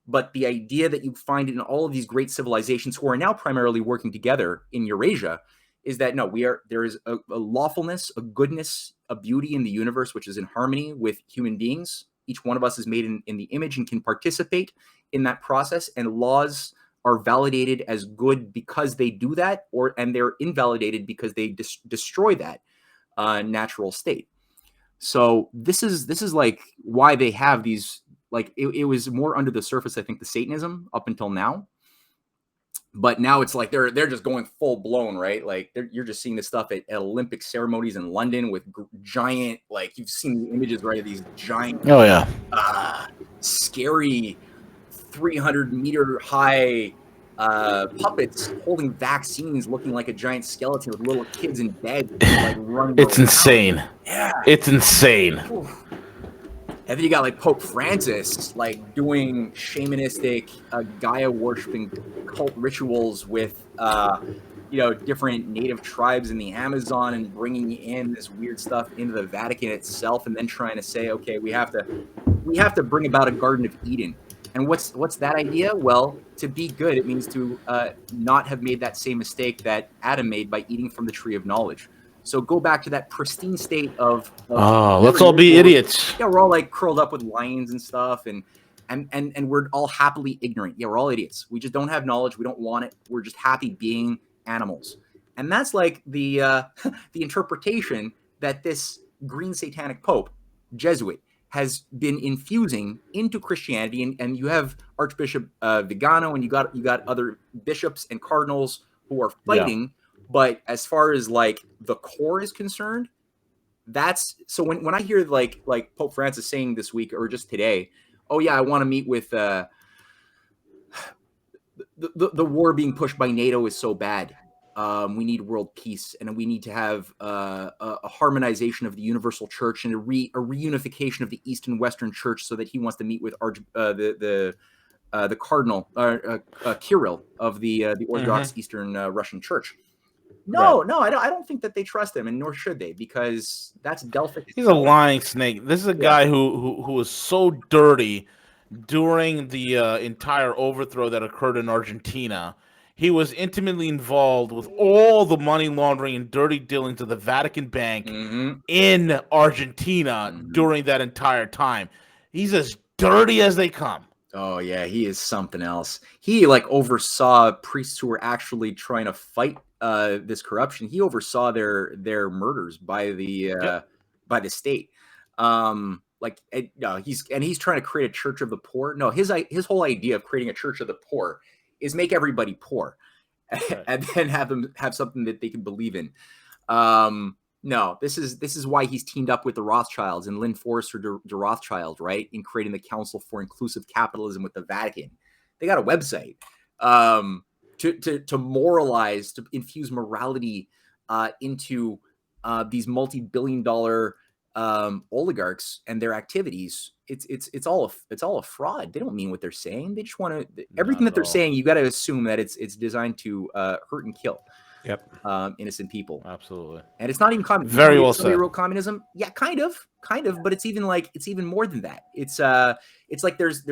Speaker 2: But the idea that you find in all of these great civilizations who are now primarily working together in Eurasia is that no, there is a lawfulness, a goodness, a beauty in the universe which is in harmony with human beings. Each one of us is made in the image and can participate in that process, and laws are validated as good because they do that, and they're invalidated because they destroy that natural state. So this is like why they have these like it was more under the surface, I think, the Satanism up until now. But now it's like they're just going full blown, right? Like you're just seeing this stuff at Olympic ceremonies in London with giant, like you've seen the images, right, of these giant, scary 300-meter high puppets holding vaccines, looking like a giant skeleton with little kids in bed, like running.
Speaker 1: It's insane.
Speaker 2: Yeah,
Speaker 1: it's insane.
Speaker 2: Oof. And then you got like Pope Francis, like doing shamanistic, Gaia worshiping cult rituals with, different native tribes in the Amazon, and bringing in this weird stuff into the Vatican itself, and then trying to say, okay, we have to bring about a Garden of Eden. And what's that idea? Well, to be good, it means to not have made that same mistake that Adam made by eating from the tree of knowledge. So go back to that pristine state of
Speaker 1: let's all be idiots.
Speaker 2: Yeah, we're all like curled up with lions and stuff, and we're all happily ignorant. Yeah, we're all idiots. We just don't have knowledge. We don't want it. We're just happy being animals. And that's like the the interpretation that this green satanic pope, Jesuit, has been infusing into Christianity. And you have Archbishop Vigano, and you got other bishops and cardinals who are fighting. Yeah. But as far as like the core is concerned, that's so when I hear like Pope Francis saying this week or just today, oh yeah, I want to meet with the war being pushed by NATO is so bad. We need world peace, and we need to have a harmonization of the universal church and a reunification of the East and Western church, so that he wants to meet with the cardinal Kirill of the Orthodox Eastern Russian Church. No, I don't think that they trust him, and nor should they, because that's Delphic.
Speaker 1: He's a lying snake. This is a guy who was so dirty during the entire overthrow that occurred in Argentina. He was intimately involved with all the money laundering and dirty dealings of the Vatican Bank in Argentina during that entire time. He's as dirty as they come.
Speaker 2: Oh yeah, he is something else. He like oversaw priests who were actually trying to fight this corruption. He oversaw their murders by the state. He's trying to create a church of the poor. No, his whole idea of creating a church of the poor is make everybody poor, and then have them have something that they can believe in. No, this is why he's teamed up with the Rothschilds and Lynn Forrester de Rothschild, right, in creating the Council for Inclusive Capitalism with the Vatican. They got a website to moralize, to infuse morality into these multi-billion-dollar oligarchs and their activities. It's all a fraud. They don't mean what they're saying. They just want to everything that they're saying. You got to assume that it's designed to hurt and kill.
Speaker 5: Yep.
Speaker 2: Innocent people.
Speaker 1: Absolutely.
Speaker 2: And it's not even communism.
Speaker 1: Very well said.
Speaker 2: Real communism. Yeah, kind of, but it's even more than that. It's like there's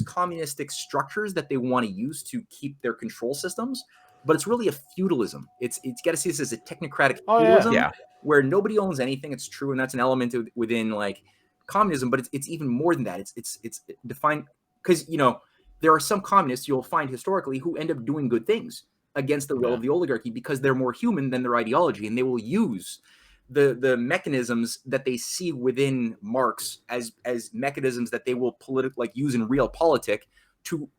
Speaker 2: communistic structures that they want to use to keep their control systems, but it's really a feudalism. It's got to see this as a technocratic feudalism where nobody owns anything. It's true, and that's an element within like communism, but it's even more than that. It's defined because there are some communists you'll find historically who end up doing good things against the will of the oligarchy because they're more human than their ideology, and they will use the mechanisms that they see within Marx as mechanisms that they will use in real politic to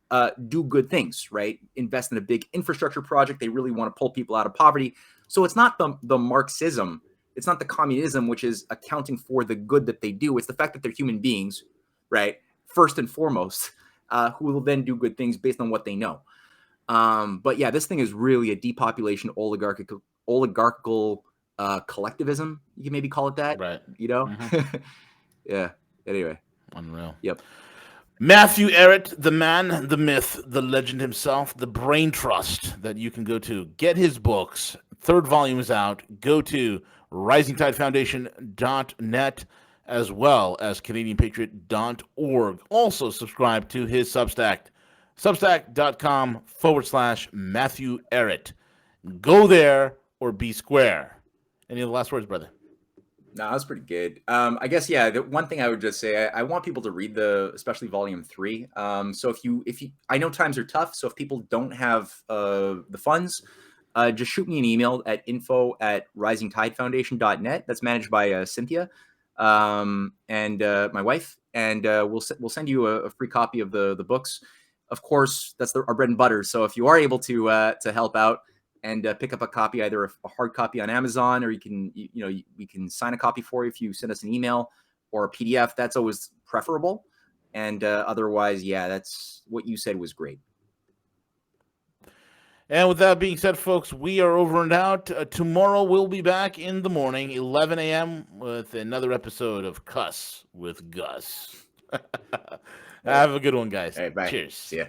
Speaker 2: do good things, right? Invest in a big infrastructure project. They really want to pull people out of poverty. So it's not the Marxism, it's not the communism, which is accounting for the good that they do. It's the fact that they're human beings, right? First and foremost, who will then do good things based on what they know. But yeah, this thing is really a depopulation oligarchical collectivism. You can maybe call it that,
Speaker 1: right?
Speaker 2: Yeah. Anyway,
Speaker 1: unreal.
Speaker 2: Yep.
Speaker 1: Matthew Ehret, the man, the myth, the legend himself, the brain trust that you can go to. Get his books. 3rd volume is out. Go to risingtidefoundation.net as well as CanadianPatriot.org. Also subscribe to his Substack. Substack.com/Matthew Ehret. Go there or be square. Any of the last words, brother?
Speaker 2: No, that's pretty good. I guess, yeah, the one thing I would just say, I want people to read especially volume 3. So if you, I know times are tough. So if people don't have the funds, just shoot me an email at info@risingtidefoundation.net. That's managed by Cynthia. and my wife, and we'll send you a free copy of the books. Of course, that's our bread and butter. So if you are able to help out and pick up a copy, either a hard copy on Amazon, or we can sign a copy for you if you send us an email, or a PDF. That's always preferable. And otherwise, yeah, that's what you said was great.
Speaker 1: And with that being said, folks, we are over and out. Tomorrow we'll be back in the morning, 11 a.m., with another episode of Cuss with Gus. Have a good one, guys.
Speaker 2: All right, bye.
Speaker 1: Cheers.
Speaker 2: See ya.